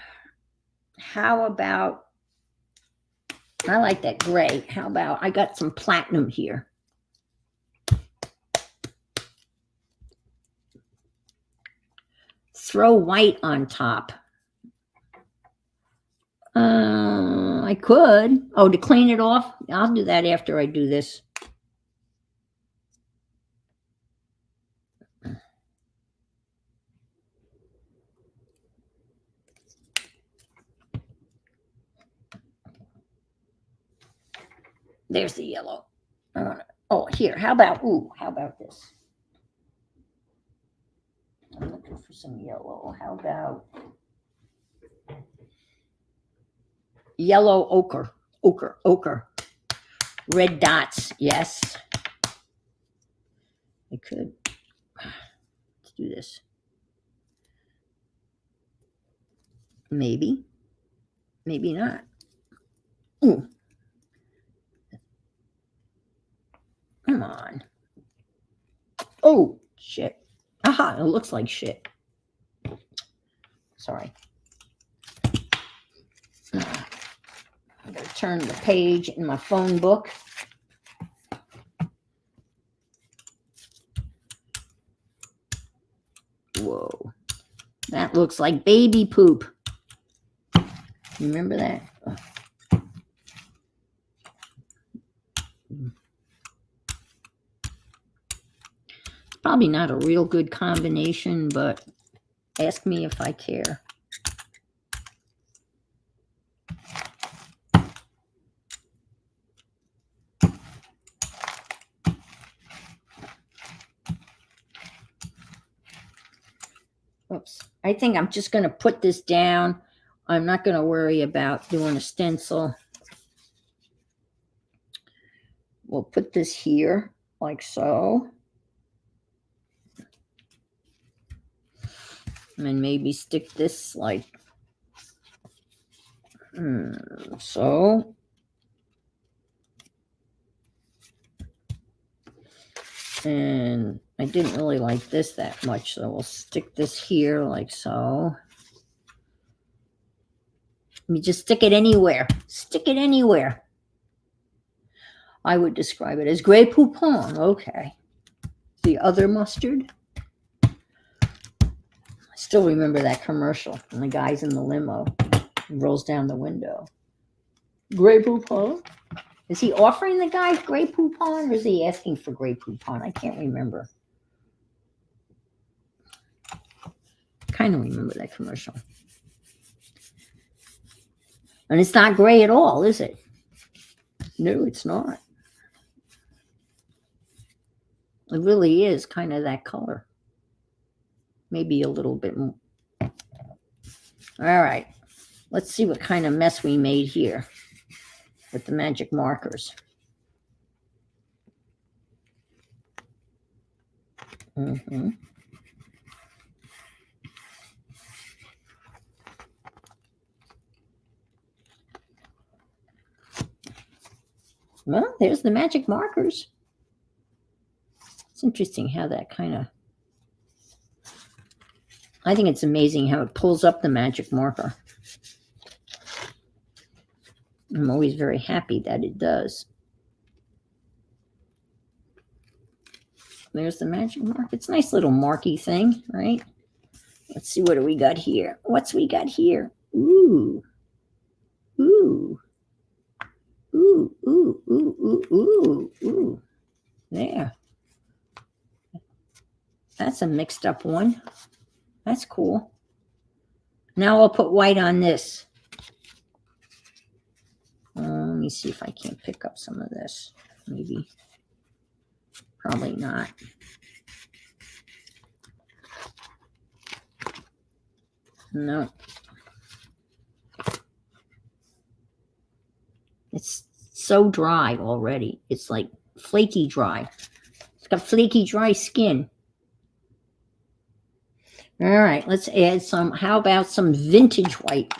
How about, I like that gray. How about, I got some platinum here. Throw white on top. I could. Oh, to clean it off? I'll do that after I do this. There's the yellow. Oh, here. How about this? I'm looking for some yellow. How about yellow ochre? Ochre. Red dots. Yes. I could. Let's do this. Maybe. Maybe not. Ooh. Come on. Oh, shit. Aha, it looks like shit. Sorry. I'm going to turn the page in my phone book. Whoa. That looks like baby poop. Remember that? It's probably not a real good combination, but ask me if I care. Oops. I think I'm just going to put this down. I'm not going to worry about doing a stencil. We'll put this here like so. And maybe stick this like so. And I didn't really like this that much, so we'll stick this here like so. You just stick it anywhere. Stick it anywhere. I would describe it as Grey Poupon. Okay. The other mustard. I still remember that commercial. And the guy's in the limo. He rolls down the window. Grey Poupon? Is he offering the guy Grey Poupon or is he asking for Grey Poupon? I can't remember. Kind of remember that commercial. And it's not gray at all, is it? No, it's not. It really is kind of that color. Maybe a little bit more. All right. Let's see what kind of mess we made here with the magic markers. Well, there's the magic markers. It's interesting how that kind of... I think it's amazing how it pulls up the magic marker. I'm always very happy that it does. There's the magic mark. It's a nice little marky thing, right? Let's see, what do we got here? What's we got here? Ooh. Ooh. Ooh, ooh, ooh, ooh, ooh, ooh. There. That's a mixed up one. That's cool. Now I'll put white on this. Let me see if I can't pick up some of this. Maybe. Probably not. No. It's so dry already. It's like flaky dry. It's got flaky dry skin. All right, let's add some. How about some vintage white?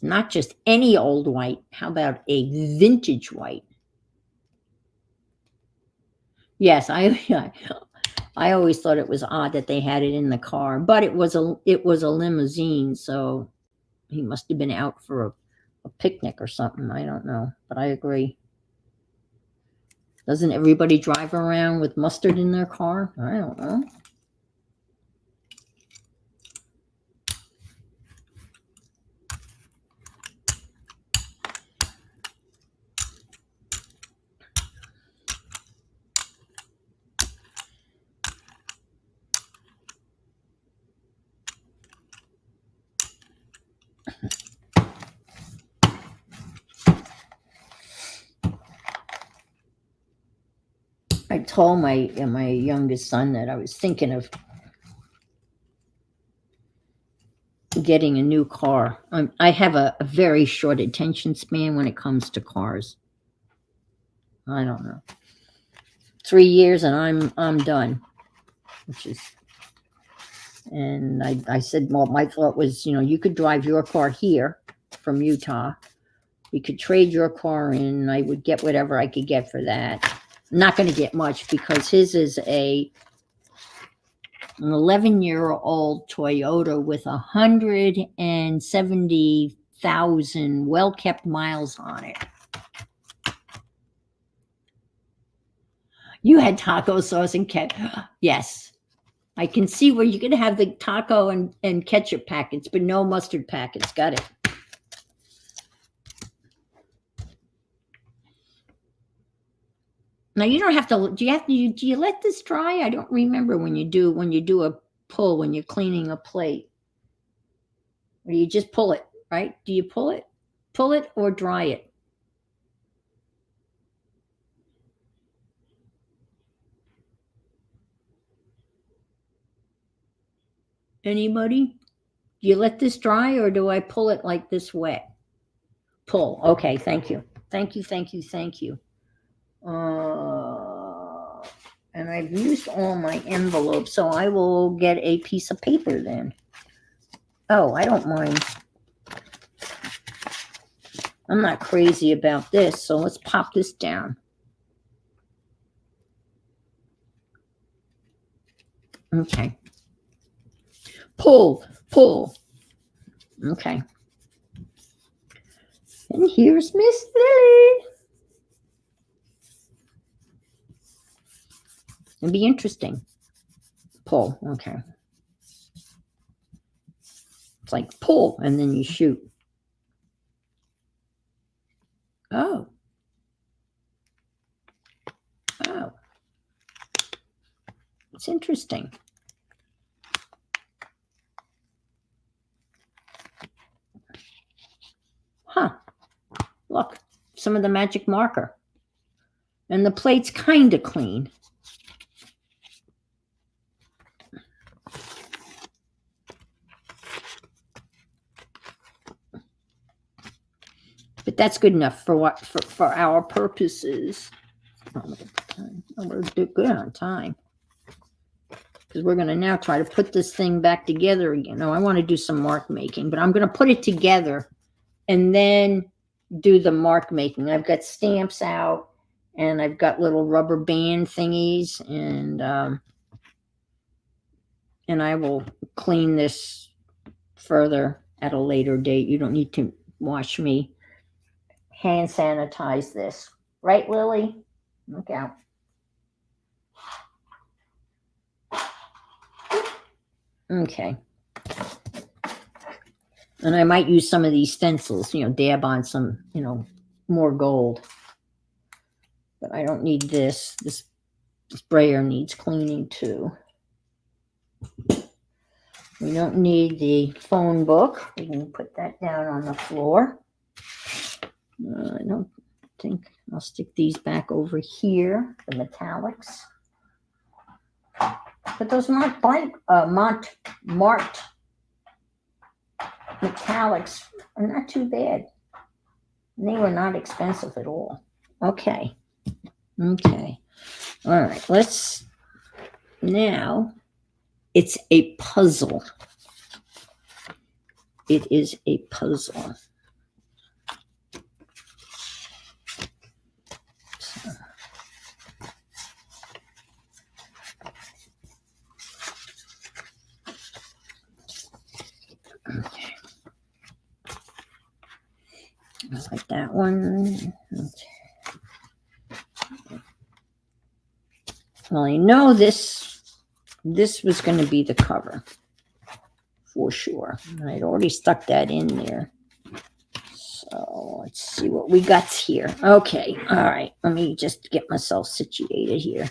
Not just any old white. How about a vintage white? Yes, I always thought it was odd that they had it in the car, but it was a limousine, so he must have been out for a picnic or something. I don't know, but I agree. Doesn't everybody drive around with mustard in their car? I don't know. I told my youngest son that I was thinking of getting a new car. I have a very short attention span when it comes to cars. I don't know. 3 years and I'm done. And I said, well, my thought was, you could drive your car here from Utah. We could trade your car in, and I would get whatever I could get for that. I'm not going to get much because his is an 11-year-old Toyota with 170,000 well-kept miles on it. You had taco sauce and ketchup. Yes. I can see where you can have the taco and ketchup packets, but no mustard packets. Got it. Now you don't have to. Do you let this dry? I don't remember when you do a pull when you're cleaning a plate, or you just pull it, right? Do you pull it or dry it? Anybody? Do you let this dry or do I pull it like this wet? Pull. Okay, thank you. Thank you. And I've used all my envelopes, so I will get a piece of paper then. Oh, I don't mind. I'm not crazy about this, so let's pop this down. Okay. Pull, pull. Okay. And here's Miss Lily. It'll be interesting. Pull. Okay. It's like pull, and then you shoot. Oh. Oh. It's interesting. Huh. Look, some of the magic marker. And the plate's kind of clean. But that's good enough for what for our purposes. We're good on time. Because we're going to now try to put this thing back together again. No, I want to do some mark making, but I'm going to put it together and then do the mark making. I've got stamps out and I've got little rubber band thingies, and I will clean this further at a later date. You don't need to watch me hand sanitize this. Right, Lily? Look out. Okay. And I might use some of these stencils, dab on some, more gold. But I don't need this. This sprayer needs cleaning too. We don't need the phone book. We can put that down on the floor. I don't think I'll stick these back over here, the metallics. But those marked metallics are not too bad. They were not expensive at all. Okay. All right. Now, it's a puzzle. It is a puzzle. Okay. I like that one. Okay. Well, I know this was going to be the cover for sure. I'd already stuck that in there. So let's see what we got here. Okay. All right. Let me just get myself situated here.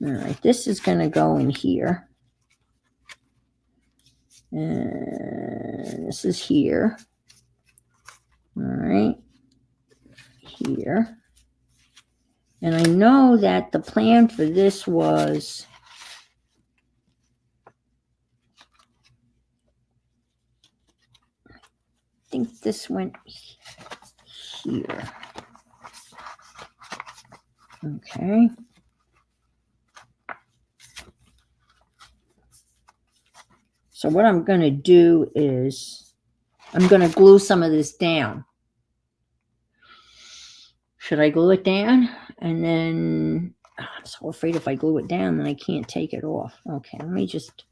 All right. This is going to go in here. And this is here. All right. Here. And I know that the plan for this was I think this went here. Okay. So what I'm going to do is I'm going to glue some of this down. Should I glue it down? And then I'm so afraid if I glue it down, then I can't take it off. Okay, let me just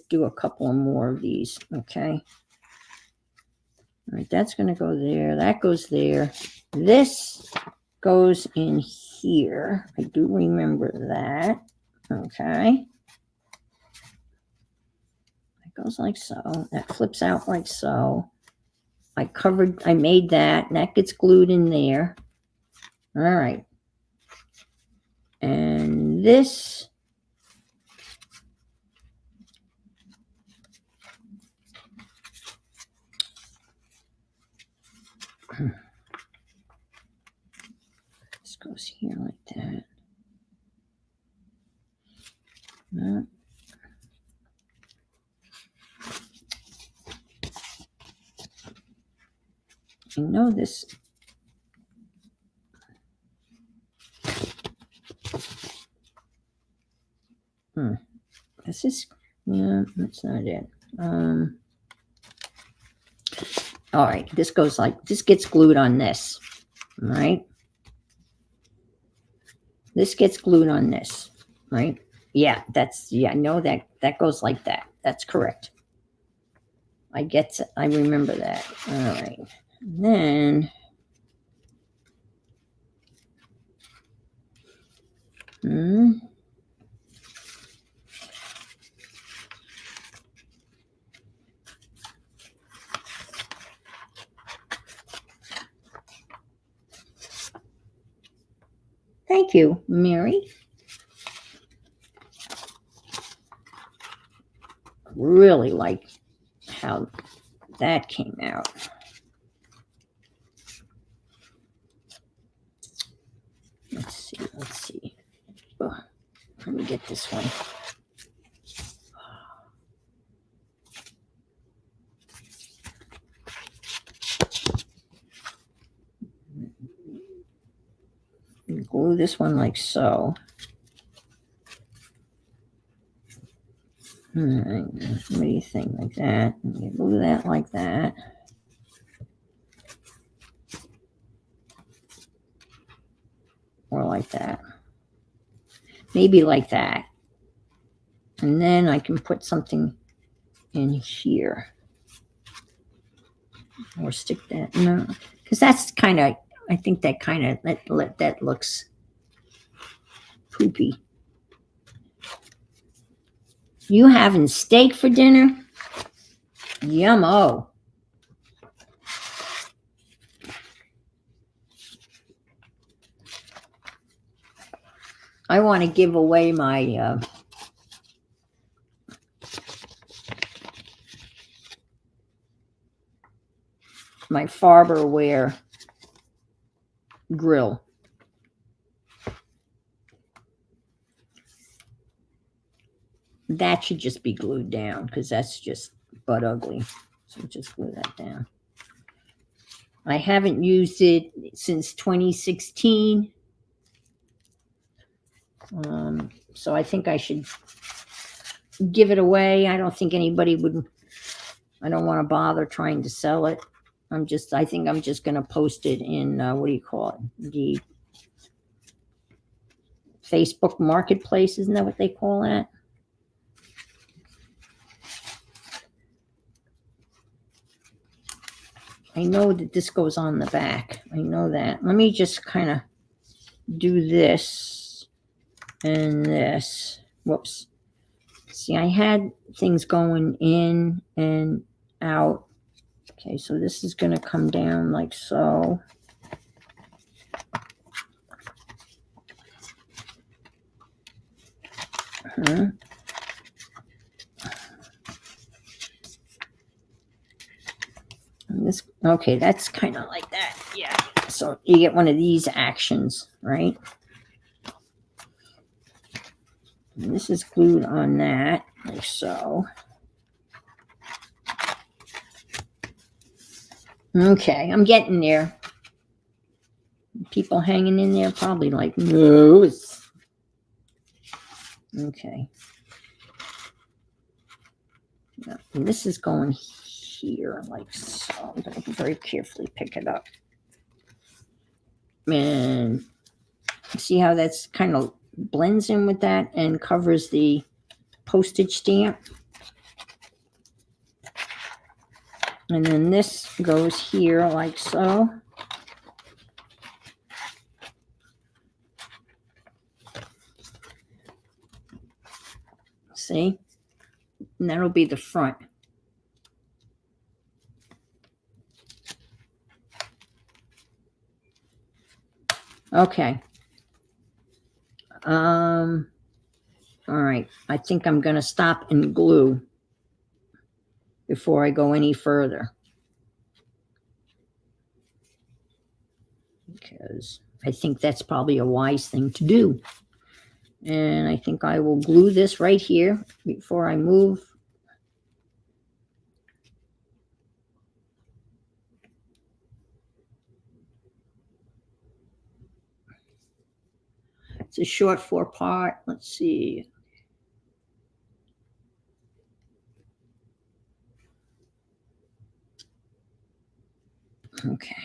do a couple more of these. Okay. All right, that's going to go there. That goes there. This goes in here. I do remember that. Okay. It goes like so. That flips out like so. I made that, and that gets glued in there. All right. And this goes here like that. I know this. This is, that's not it. All right, this gets glued on this. All right. This gets glued on this, right? Yeah, no, that goes like that. That's correct. I remember that. All right. And then, thank you, Mary. Really like how that came out. Let's see. Oh, let me get this one. Glue this one like so. All right. What do you think? Like that. You glue that like that. Or like that. Maybe like that. And then I can put something in here. Or stick that. No. Because that's kind of, I think that kind of, that looks poopy. You having steak for dinner? Yum-o. I want to give away my my Farberware grill. That should just be glued down because that's just butt ugly. So just glue that down. I haven't used it since 2016. So I think I should give it away. I don't think anybody would. I don't want to bother trying to sell it. I think I'm just going to post it in, what do you call it? The Facebook Marketplace. Isn't that what they call that? I know that this goes on the back. I know that. Let me just kind of do this and this. Whoops. See, I had things going in and out. Okay, so this is going to come down like so. This, okay, that's kind of like that. Yeah. So you get one of these actions, right? And this is glued on that, like so. Okay, I'm getting there. People hanging in there probably like, no. Okay. Yeah, and this is going here, like so. I'm going to very carefully pick it up. And see how that's kind of blends in with that and covers the postage stamp. And then this goes here like so. See? And that'll be the front. Okay. All right. I think I'm going to stop and glue before I go any further. Because I think that's probably a wise thing to do. And I think I will glue this right here before I move. It's a short 4-part. Let's see. Okay.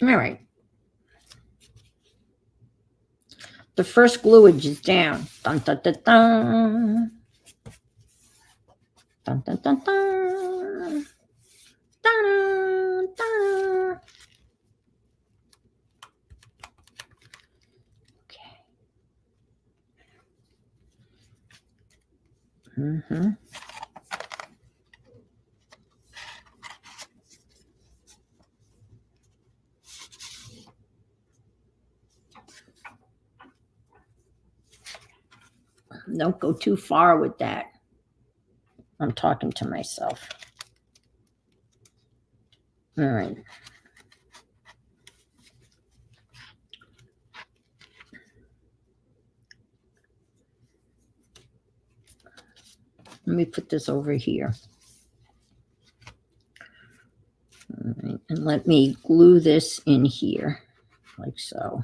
All right. The first gluage is down. Dun, dun, dun, dun. Dun, dun, dun, dun. Dun, dun. Okay. Mm-hmm. Don't go too far with that. I'm talking to myself. All right. Let me put this over here. All right. And let me glue this in here, like so.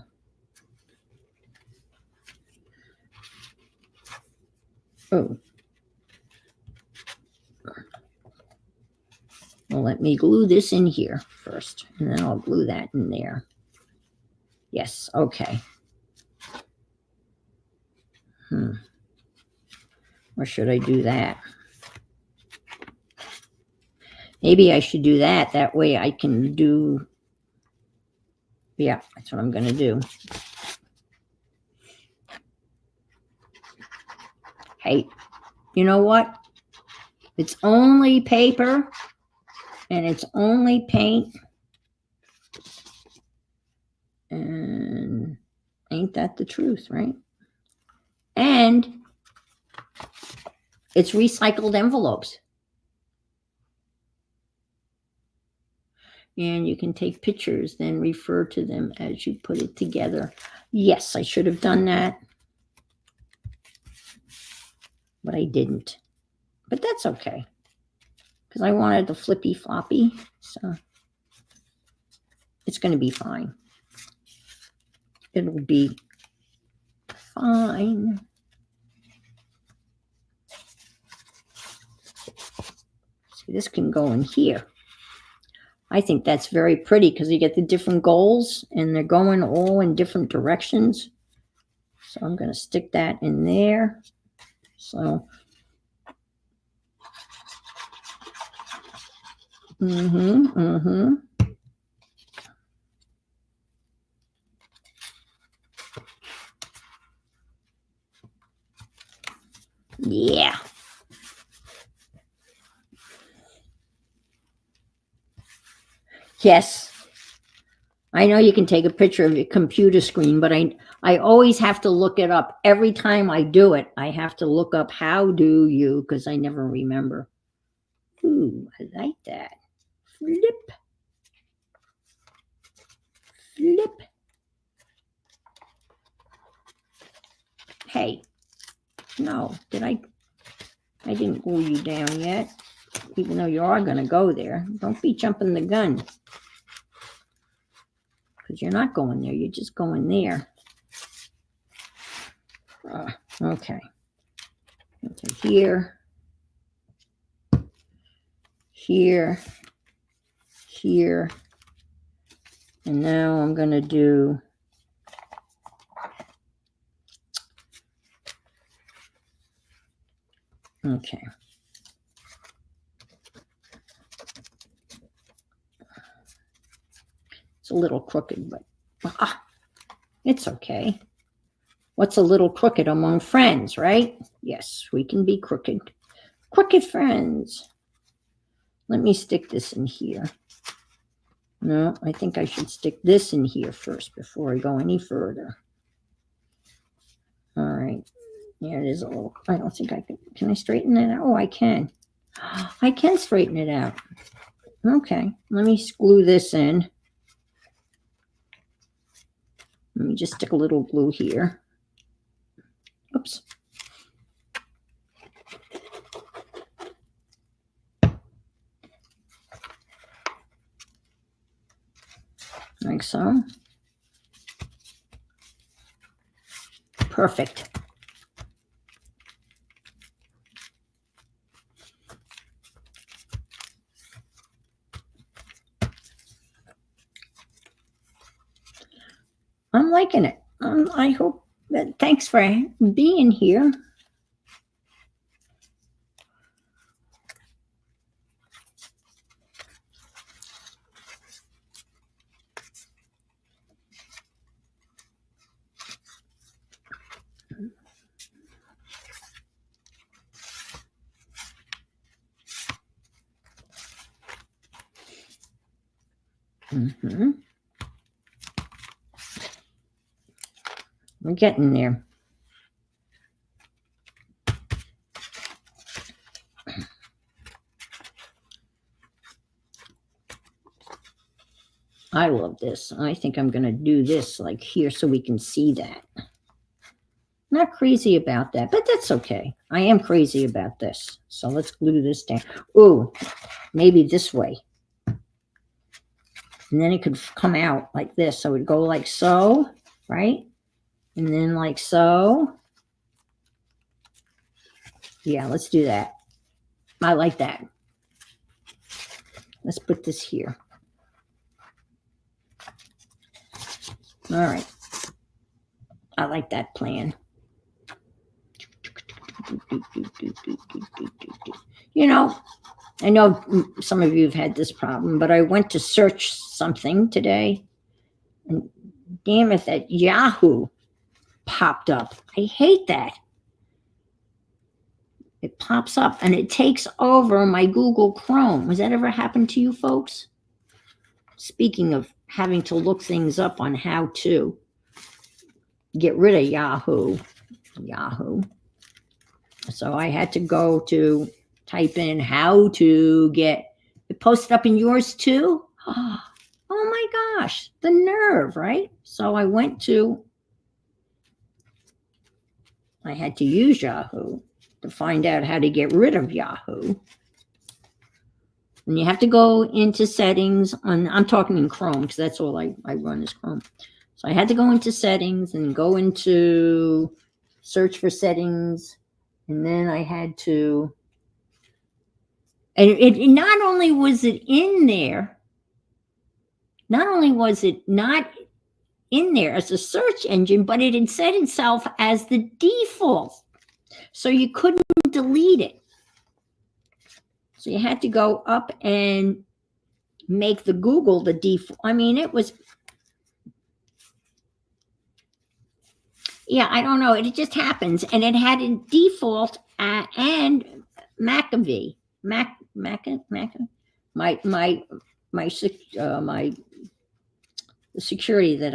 Oh. Well, let me glue this in here first, and then I'll glue that in there. Yes, okay. Or should I do that? Maybe I should do that. That way I can do, yeah, that's what I'm going to do. Hey, you know what? It's only paper and it's only paint. And ain't that the truth, right? And it's recycled envelopes. And you can take pictures, then refer to them as you put it together. Yes, I should have done that, but I didn't. But that's okay, because I wanted the flippy floppy, so it's going to be fine. It'll be fine. See, this can go in here. I think that's very pretty because you get the different goals and they're going all in different directions. So I'm going to stick that in there. So, Yeah. Yes. I know you can take a picture of your computer screen, but I always have to look it up. Every time I do it, I have to look up how do you, because I never remember. Ooh, I like that. Flip. Flip. Hey, no, I didn't glue you down yet, even though you are going to go there. Don't be jumping the gun. Because you're not going there, you're just going there. Okay. Okay, here. Here. Here. And now I'm going to do okay. It's a little crooked, but it's okay. What's a little crooked among friends, right? Yes, we can be crooked. Crooked friends. Let me stick this in here. No, I think I should stick this in here first before I go any further. All right. Yeah, it is a little, I don't think I can I straighten it out? Oh, I can. I can straighten it out. Okay, let me glue this in. Let me just stick a little glue here. Oops. Like so. Perfect. I'm liking it. I hope that, thanks for being here. Mm-hmm. We're getting there. I love this. I think I'm going to do this like here so we can see that. Not crazy about that, but that's okay. I am crazy about this. So let's glue this down. Ooh, maybe this way. And then it could come out like this. So it would go like so, right? And then like so. Yeah, let's do that. I like that. Let's put this here. All right. I like that plan. You know, I know some of you have had this problem, but I went to search something today, and damn it, that Yahoo popped up. I hate that. It pops up and it takes over my Google Chrome. Has that ever happened to you folks? Speaking of having to look things up on how to get rid of Yahoo. So I had to go to type in how to get it posted up in yours too. Oh my gosh, the nerve, right? So I had to use Yahoo to find out how to get rid of Yahoo. And you have to go into settings I'm talking in Chrome because that's all I run is Chrome. So I had to go into settings and go into search for settings. And then I had to, and it not only was it in there, not only was it not in there as a search engine, but it had set itself as the default. So you couldn't delete it. So you had to go up and make the Google the default. I mean, it was, yeah, I don't know. It just happens. And it had a default and McAfee. The security that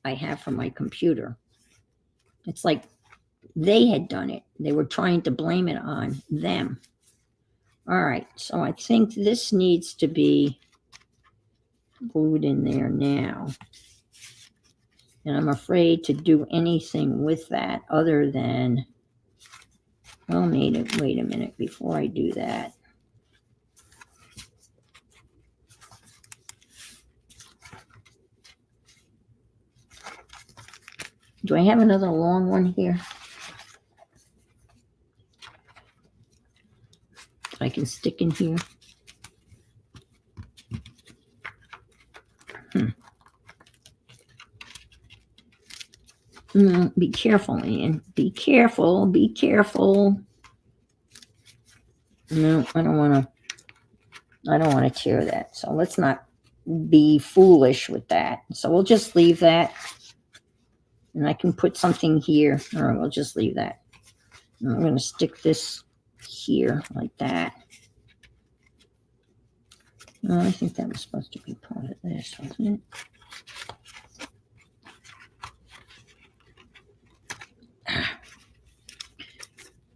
I have for my computer. It's like they had done it. They were trying to blame it on them. All right, so I think this needs to be glued in there now. And I'm afraid to do anything with that other than, well, wait a minute before I do that. Do I have another long one here? I can stick in here. Be careful, Ian. Be careful. Be careful. No, I don't want to tear that. So let's not be foolish with that. So we'll just leave that. And I can put something here. Or we'll just leave that. And I'm going to stick this here like that. Oh, I think that was supposed to be part of this, wasn't it?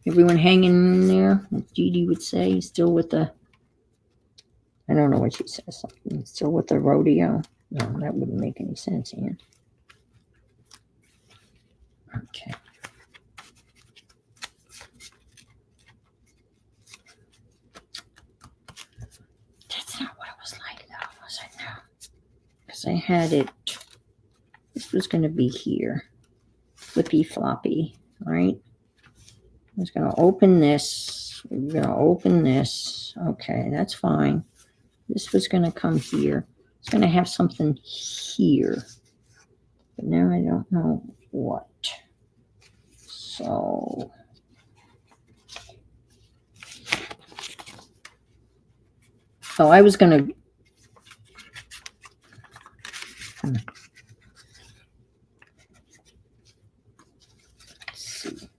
Everyone hanging in there, as Dee would say, still with the, I don't know what she says, something, still with the rodeo. No, that wouldn't make any sense, Ian. Okay. That's not what it was like, though, was it? No. Because I had it, this was going to be here. Flippy floppy, right? I was going to open this. We're going to open this. Okay, that's fine. This was going to come here. It's going to have something here. But now I don't know what. So I was going to see.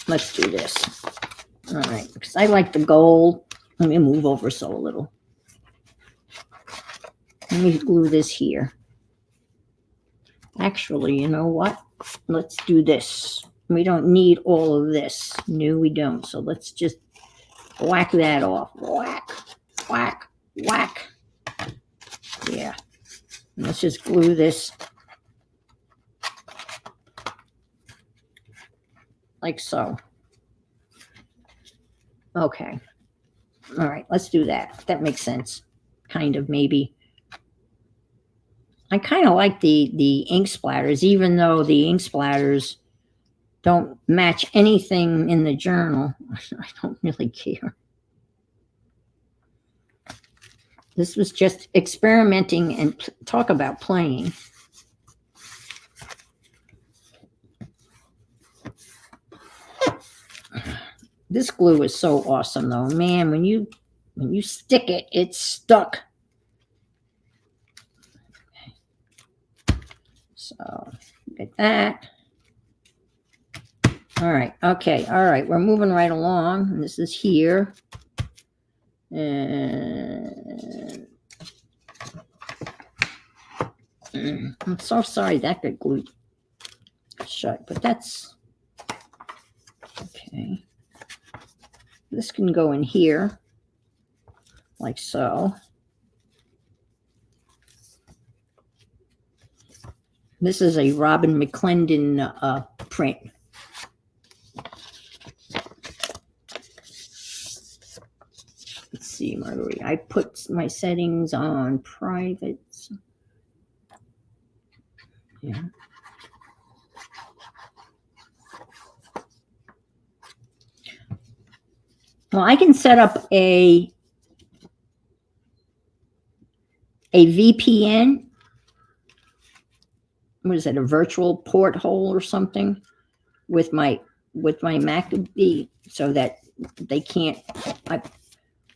Let's do this. All right, because I like the gold. Let me move over so a little. Let me glue this here. Actually, you know what? Let's do this. We don't need all of this. No, we don't. So let's just whack that off. Whack, whack, whack. Yeah. Let's just glue this like so. Okay. All right, let's do that. That makes sense. Kind of, maybe. I kind of like the ink splatters, even though the ink splatters don't match anything in the journal. I don't really care. This was just experimenting and talk about playing. This glue is so awesome, though. Man, when you stick it, it's stuck. So, get that. All right. Okay. All right. We're moving right along. This is here. And I'm so sorry that got glued shut, but that's okay. This can go in here like so. This is a Robin McClendon print. Let's see, Marguerite. I put my settings on private. Yeah. Well, I can set up a VPN. What is it? A virtual porthole or something with my Mac so that they can't.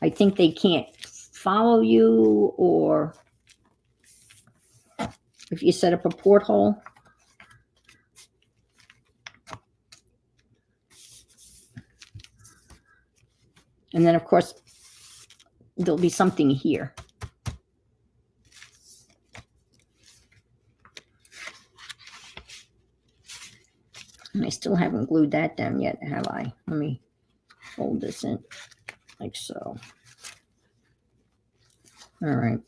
I think they can't follow you, or if you set up a porthole. And then, of course, there'll be something here. And I still haven't glued that down yet, have I? Let me fold this in like so. All right.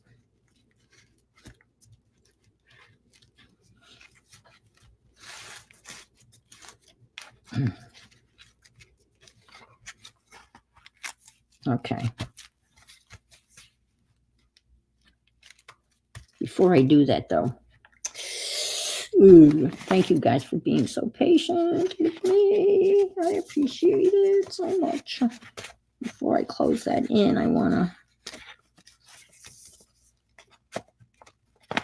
Okay. Before I do that, though, thank you guys for being so patient with me. I appreciate it so much. Before I close that in, I want to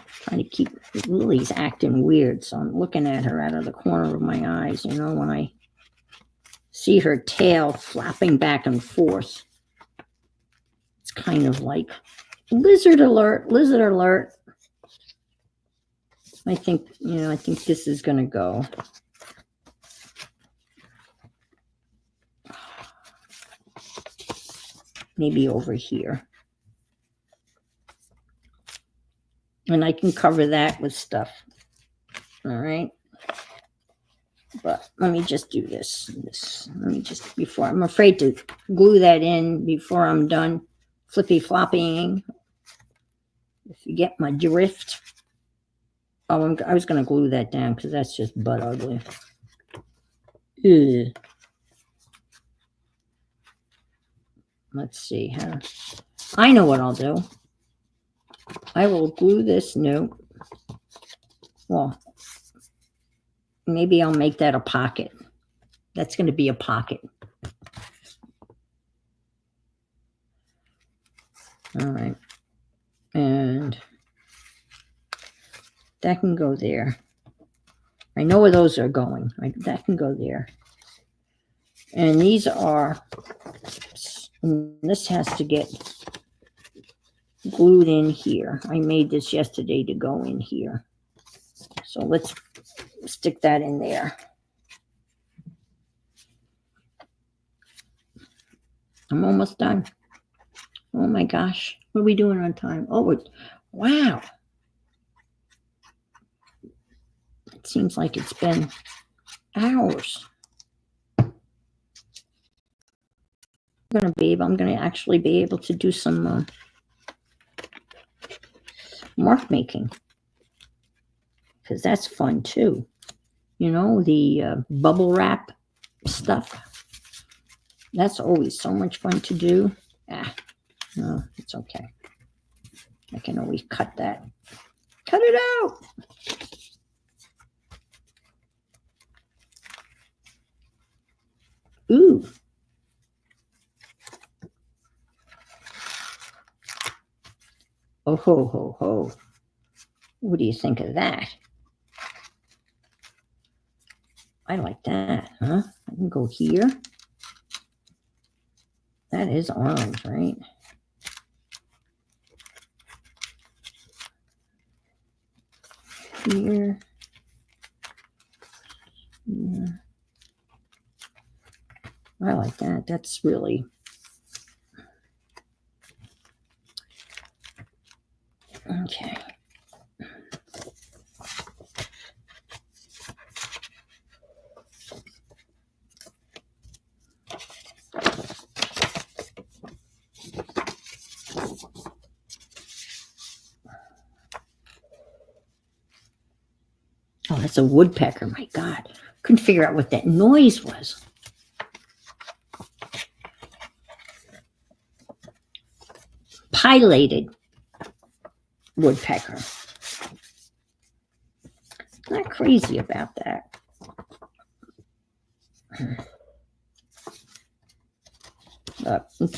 try to keep Lily's acting weird, so I'm looking at her out of the corner of my eyes. You know, when I see her tail flapping back and forth, it's kind of like lizard alert, lizard alert. I think this is going to go. Maybe over here. And I can cover that with stuff. All right. But let me just do this. Let me just, before, I'm afraid to glue that in before I'm done flippy floppying. If you get my drift. Oh, I was going to glue that down because that's just butt ugly. Ugh. Let's see how. I know what I'll do. I will glue this. No. Well, maybe I'll make that a pocket. That's going to be a pocket. All right. And that can go there. I know where those are going. That can go there. And these are, this has to get glued in here. I made this yesterday to go in here. So let's stick that in there. I'm almost done. Oh my gosh. What are we doing on time? Oh, wow. It seems like it's been hours. I'm gonna actually be able to do some mark making, because that's fun too. You know, the bubble wrap stuff. That's always so much fun to do. No, it's okay. I can always cut that. Cut it out. Ooh. Oh ho ho ho. What do you think of that? I like that, huh? I can go here. That is orange, right? Here. Yeah. I like that. That's really... Okay. Oh, that's a woodpecker. My God. Couldn't figure out what that noise was. Pileated woodpecker. Not crazy about that.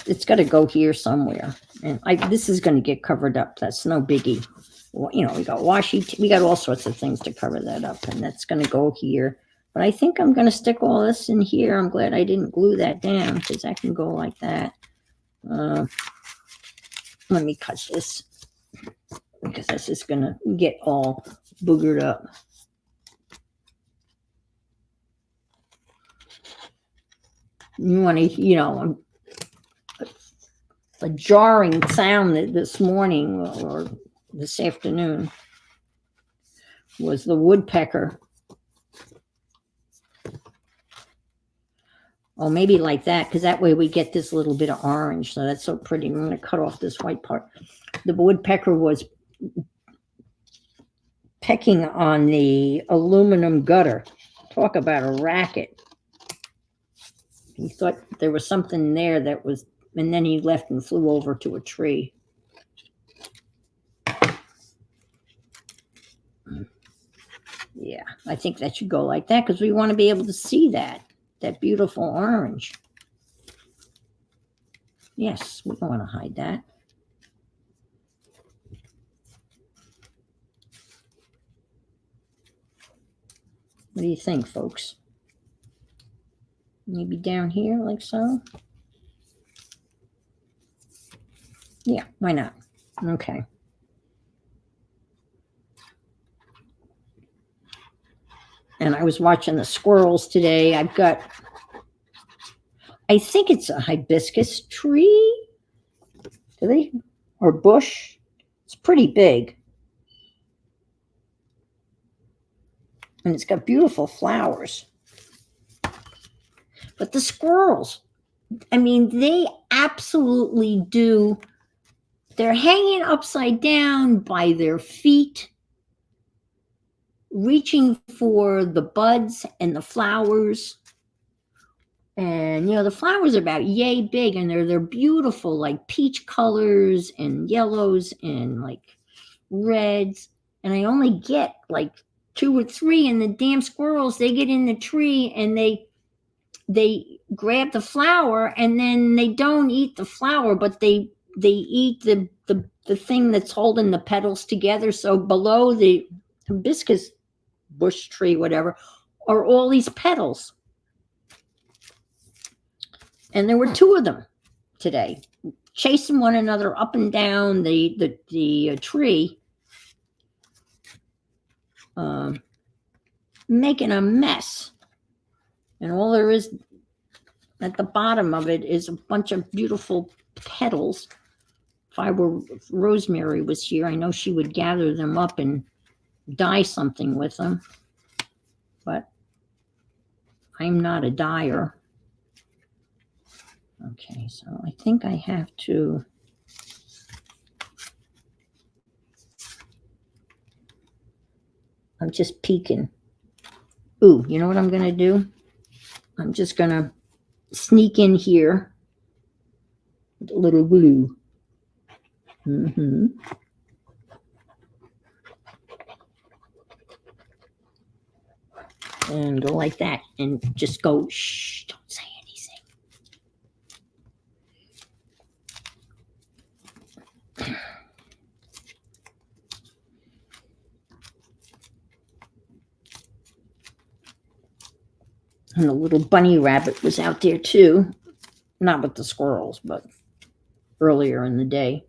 It's got to go here somewhere. And this is going to get covered up. That's no biggie. Well, you know, we got washi, we got all sorts of things to cover that up, and that's going to go here. But I think I'm going to stick all this in here. I'm glad I didn't glue that down, because that can go like that. Let me cut this, because this is going to get all boogered up. You want to, you know, a jarring sound this morning or this afternoon was the woodpecker. Oh, maybe like that, because that way we get this little bit of orange. So that's so pretty. I'm going to cut off this white part. The woodpecker was pecking on the aluminum gutter. Talk about a racket. He thought there was something there that was, and then he left and flew over to a tree. Yeah, I think that should go like that, because we want to be able to see that beautiful orange. Yes, we don't want to hide that. What do you think, folks? Maybe down here, like so? Yeah, why not? Okay. And I was watching the squirrels today. I've got, I think it's a hibiscus tree. Do they? Or bush? It's pretty big. And it's got beautiful flowers. But the squirrels, I mean, they absolutely do. They're hanging upside down by their feet, reaching for the buds and the flowers. And, you know, the flowers are about yay big, and they're beautiful, like peach colors and yellows and like reds. And I only get like 2 or 3, and the damn squirrels, they get in the tree and they grab the flower, and then they don't eat the flower, but they eat the thing that's holding the petals together. So below the hibiscus bush tree, whatever, are all these petals. And there were two of them today, chasing one another up and down the tree, making a mess. And all there is at the bottom of it is a bunch of beautiful petals. If Rosemary was here, I know she would gather them up and dye something with them. But I'm not a dyer. Okay, so I think I have to. I'm just peeking. Ooh, you know what I'm going to do? I'm just going to sneak in here with a little glue. And go like that and just go, shh, don't say anything. And the little bunny rabbit was out there too. Not with the squirrels, but earlier in the day.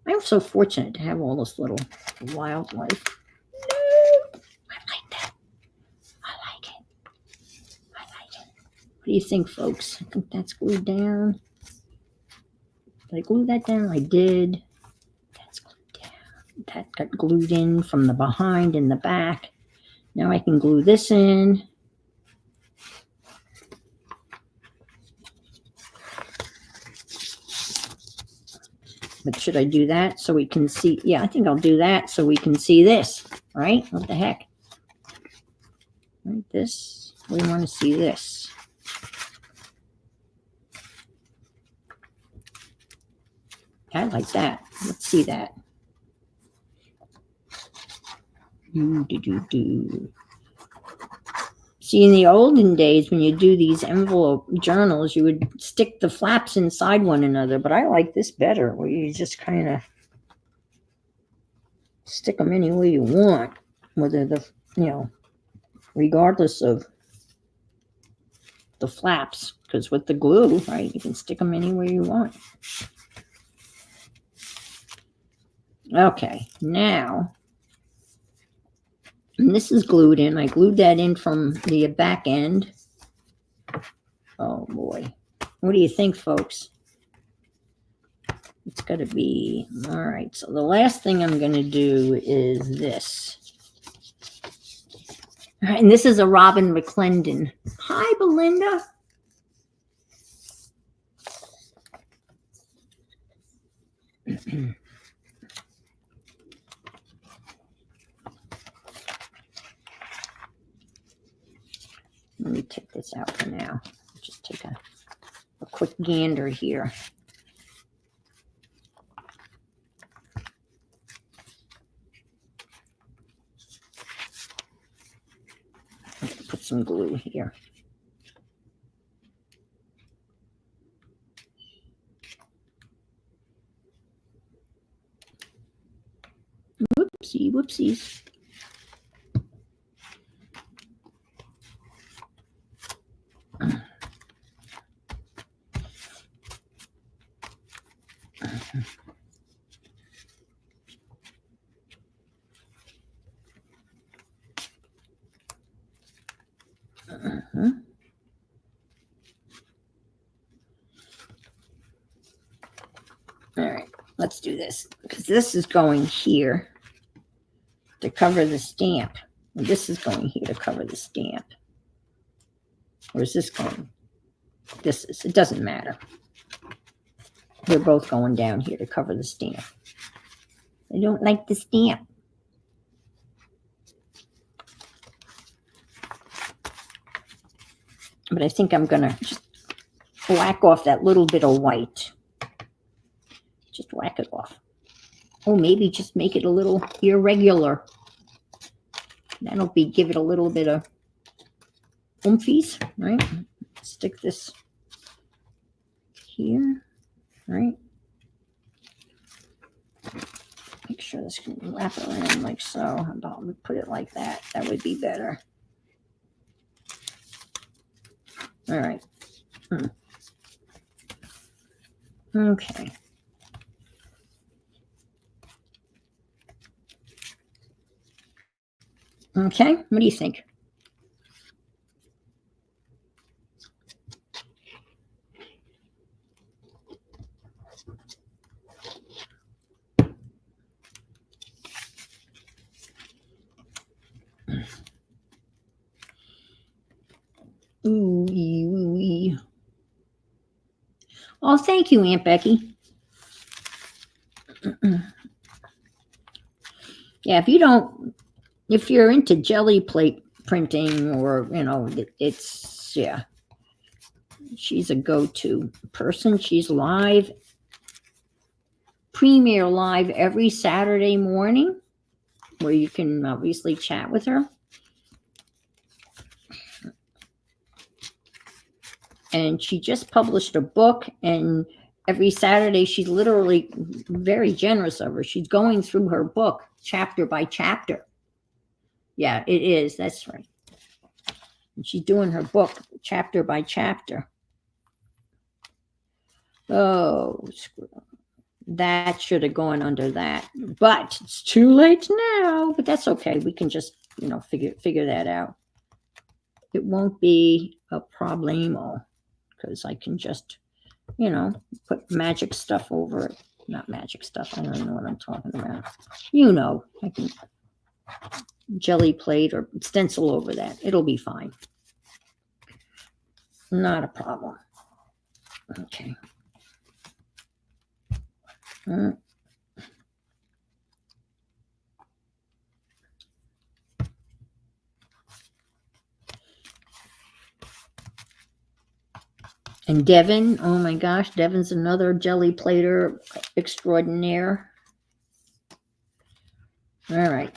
I'm so fortunate to have all this little wildlife. No, I like that. I like it. I like it. What do you think, folks? I think that's glued down. Did I glue that down? I did. That's glued down. That got glued in from the behind and the back. Now I can glue this in. But should I do that so we can see? Yeah, I think I'll do that so we can see this, right? What the heck? Right, this, we want to see this. I like that. Let's see that. See, in the olden days, when you do these envelope journals, you would stick the flaps inside one another. But I like this better, where you just kind of stick them any way you want, whether regardless of the flaps. Because with the glue, right, you can stick them anywhere you want. Okay, now, and this is glued in. I glued that in from the back end. Oh boy. What do you think, folks? It's got to be, all right. So the last thing I'm going to do is this. All right, and this is a Robin McClendon. Hi, Belinda. Let me take this out for now. Just take a quick gander here. Put some glue here. Whoopsies. All right, let's do this, because this is going here to cover the stamp. And this is going here to cover the stamp. Or is this going? This is, it doesn't matter. They're both going down here to cover the stamp. I don't like the stamp. But I think I'm going to just whack off that little bit of white. Just whack it off. Oh, maybe just make it a little irregular. That'll give it a little bit of oomphies, right? Stick this here, right? just wrap it around like so. I'll put it like that. That would be better. All right. Okay. Okay, what do you think? Ooh. Oh, thank you, Aunt Becky. Yeah, if you're into jelly plate printing, or it's yeah, she's a go-to person. She's live, premiere live every Saturday morning, where you can obviously chat with her. And she just published a book, and every Saturday she's literally very generous of her. She's going through her book chapter by chapter. Yeah, it is. That's right. And she's doing her book chapter by chapter. Oh, that should have gone under that, but it's too late now. But that's okay. We can just figure that out. It won't be a problemo, because I can just put magic stuff over it. Not magic stuff. I don't even know what I'm talking about. I can jelly plate or stencil over that. It'll be fine. Not a problem. Okay. And Devin, oh my gosh, Devin's another jelly plater extraordinaire. All right.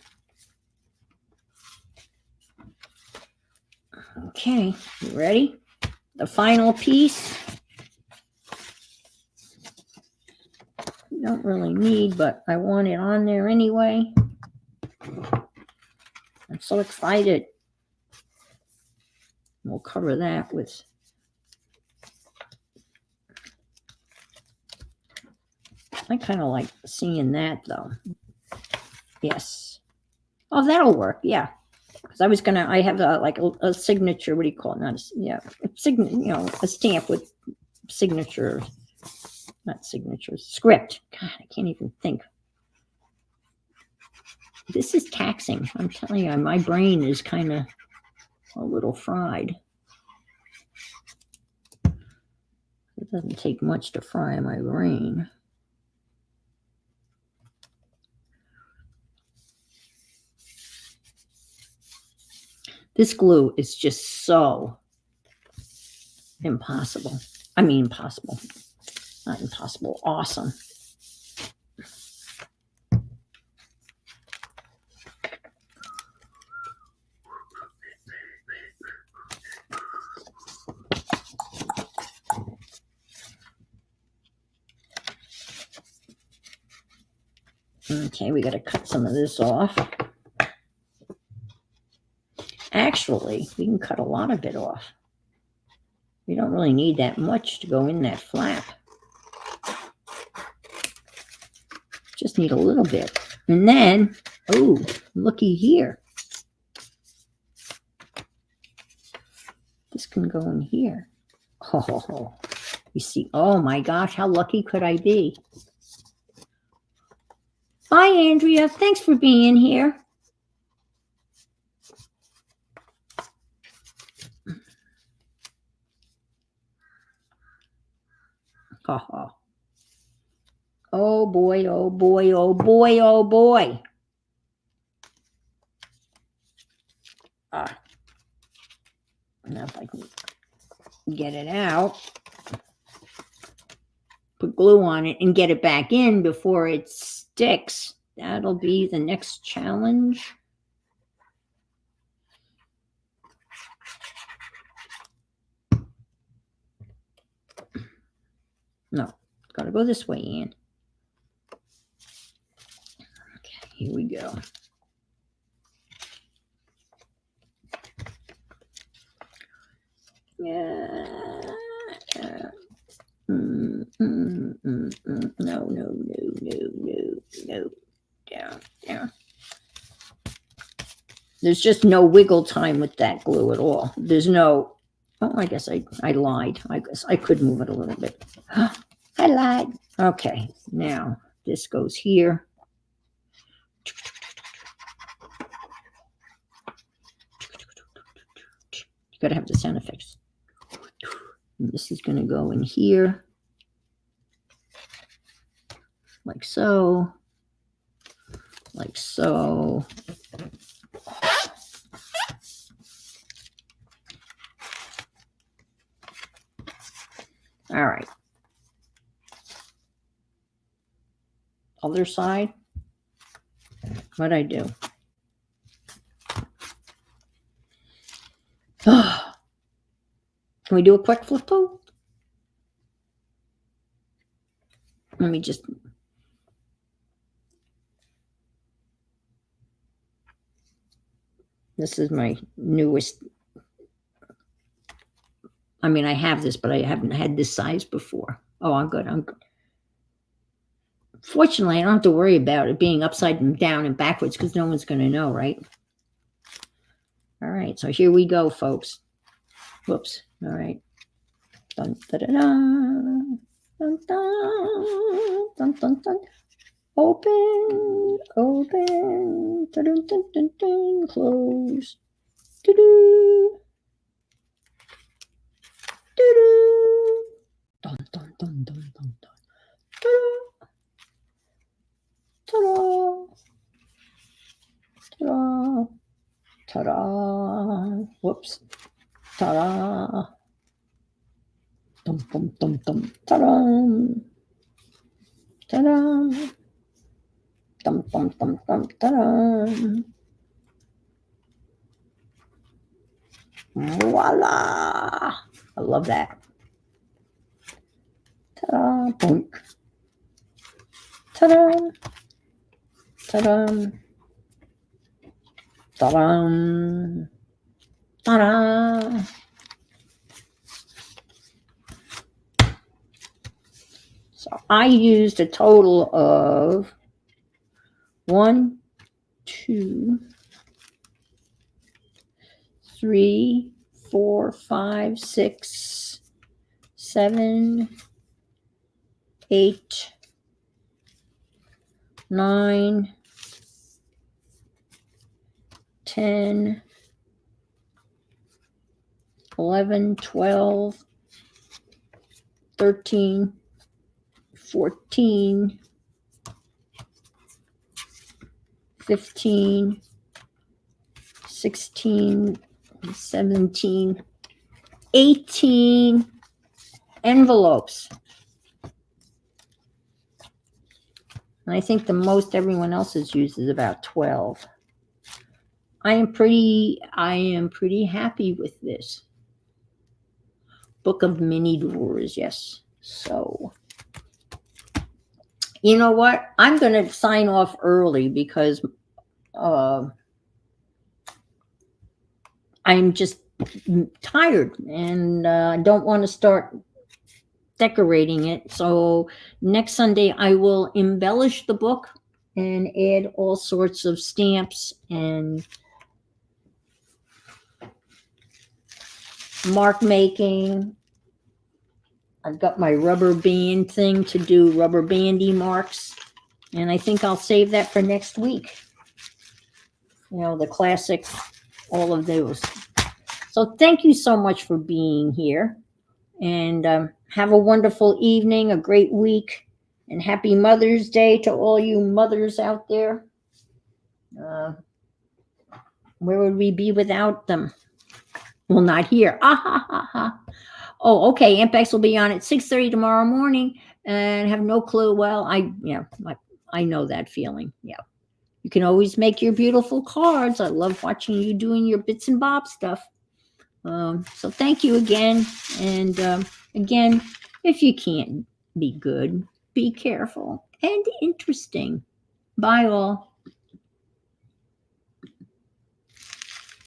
Okay, you ready? The final piece. You don't really need, but I want it on there anyway. I'm so excited. We'll cover that with I kind of like seeing that though. Yes. Oh, that'll work. Yeah. Because I have a signature. What do you call it? Not a stamp with signature, not signatures, script. God, I can't even think. This is taxing. I'm telling you, my brain is kind of a little fried. It doesn't take much to fry my brain. This glue is just so impossible. I mean, impossible. Not impossible. Awesome. Okay, we got to cut some of this off. Actually, we can cut a lot of it off. We don't really need that much to go in that flap. Just need a little bit. And then, oh, looky here. This can go in here. Oh, you see, oh my gosh, how lucky could I be? Bye, Andrea. Thanks for being here. Oh boy, oh boy, oh boy, oh boy. Now if I can get it out, put glue on it and get it back in before it sticks. That'll be the next challenge. No, gotta go this way, Ann. Okay. here we go. Yeah. No. Down. There's just no wiggle time with that glue at all. There's no, oh, I guess I lied. I guess I could move it a little bit. I lied. Okay, now this goes here. You gotta have the sound effects. And this is gonna go in here. Like so. Like so. All right. Other side. What'd I do? Can we do a quick flip though? Let me just. This is my newest. I mean, I have this, but I haven't had this size before. Oh, I'm good. I'm good. Fortunately, I don't have to worry about it being upside down and backwards because no one's going to know, right? All right, so here we go, folks. Whoops. All right. Dun, da, da, da. Dun, dun, dun, dun, dun. Open, open. Dun, dun, dun, dun, dun. Close. Doo-doo. Doo-doo. Dun, dun, dun, dun, dun, dun. Doo-doo. Ta-da! Ta-da! Ta-da! Whoops! Ta-da! Dum dum dum dum! Ta-da! Ta-da! Dum dum dum dum! Ta-da! Voila! I love that. Ta-da! Boink! Ta-da! Ta-da! Ta-da! Ta-da! So I used a total of 1, 2, 3, 4, 5, 6, 7, 8, 9, 10, 11, 12, 13, 14, 15, 16, 17, 18 envelopes. And I think the most everyone else has used is about 12. I am pretty happy with this. Book of mini drawers, yes. So, you know what? I'm going to sign off early because I'm just tired and I don't want to start decorating it. So next Sunday I will embellish the book and add all sorts of stamps and mark making. I've got my rubber band thing to do rubber bandy marks, and I think I'll save that for next week. You know, the classic, all of those. So thank you so much for being here, and have a wonderful evening, a great week, and happy Mother's Day to all you mothers out there. Where would we be without them? Well, not here. Oh, okay. Ampex will be on at 6:30 tomorrow morning, and have no clue. Well, I know that feeling. Yeah, you can always make your beautiful cards. I love watching you doing your bits and bobs stuff. So thank you again, and again, if you can't be good, be careful and interesting. Bye all.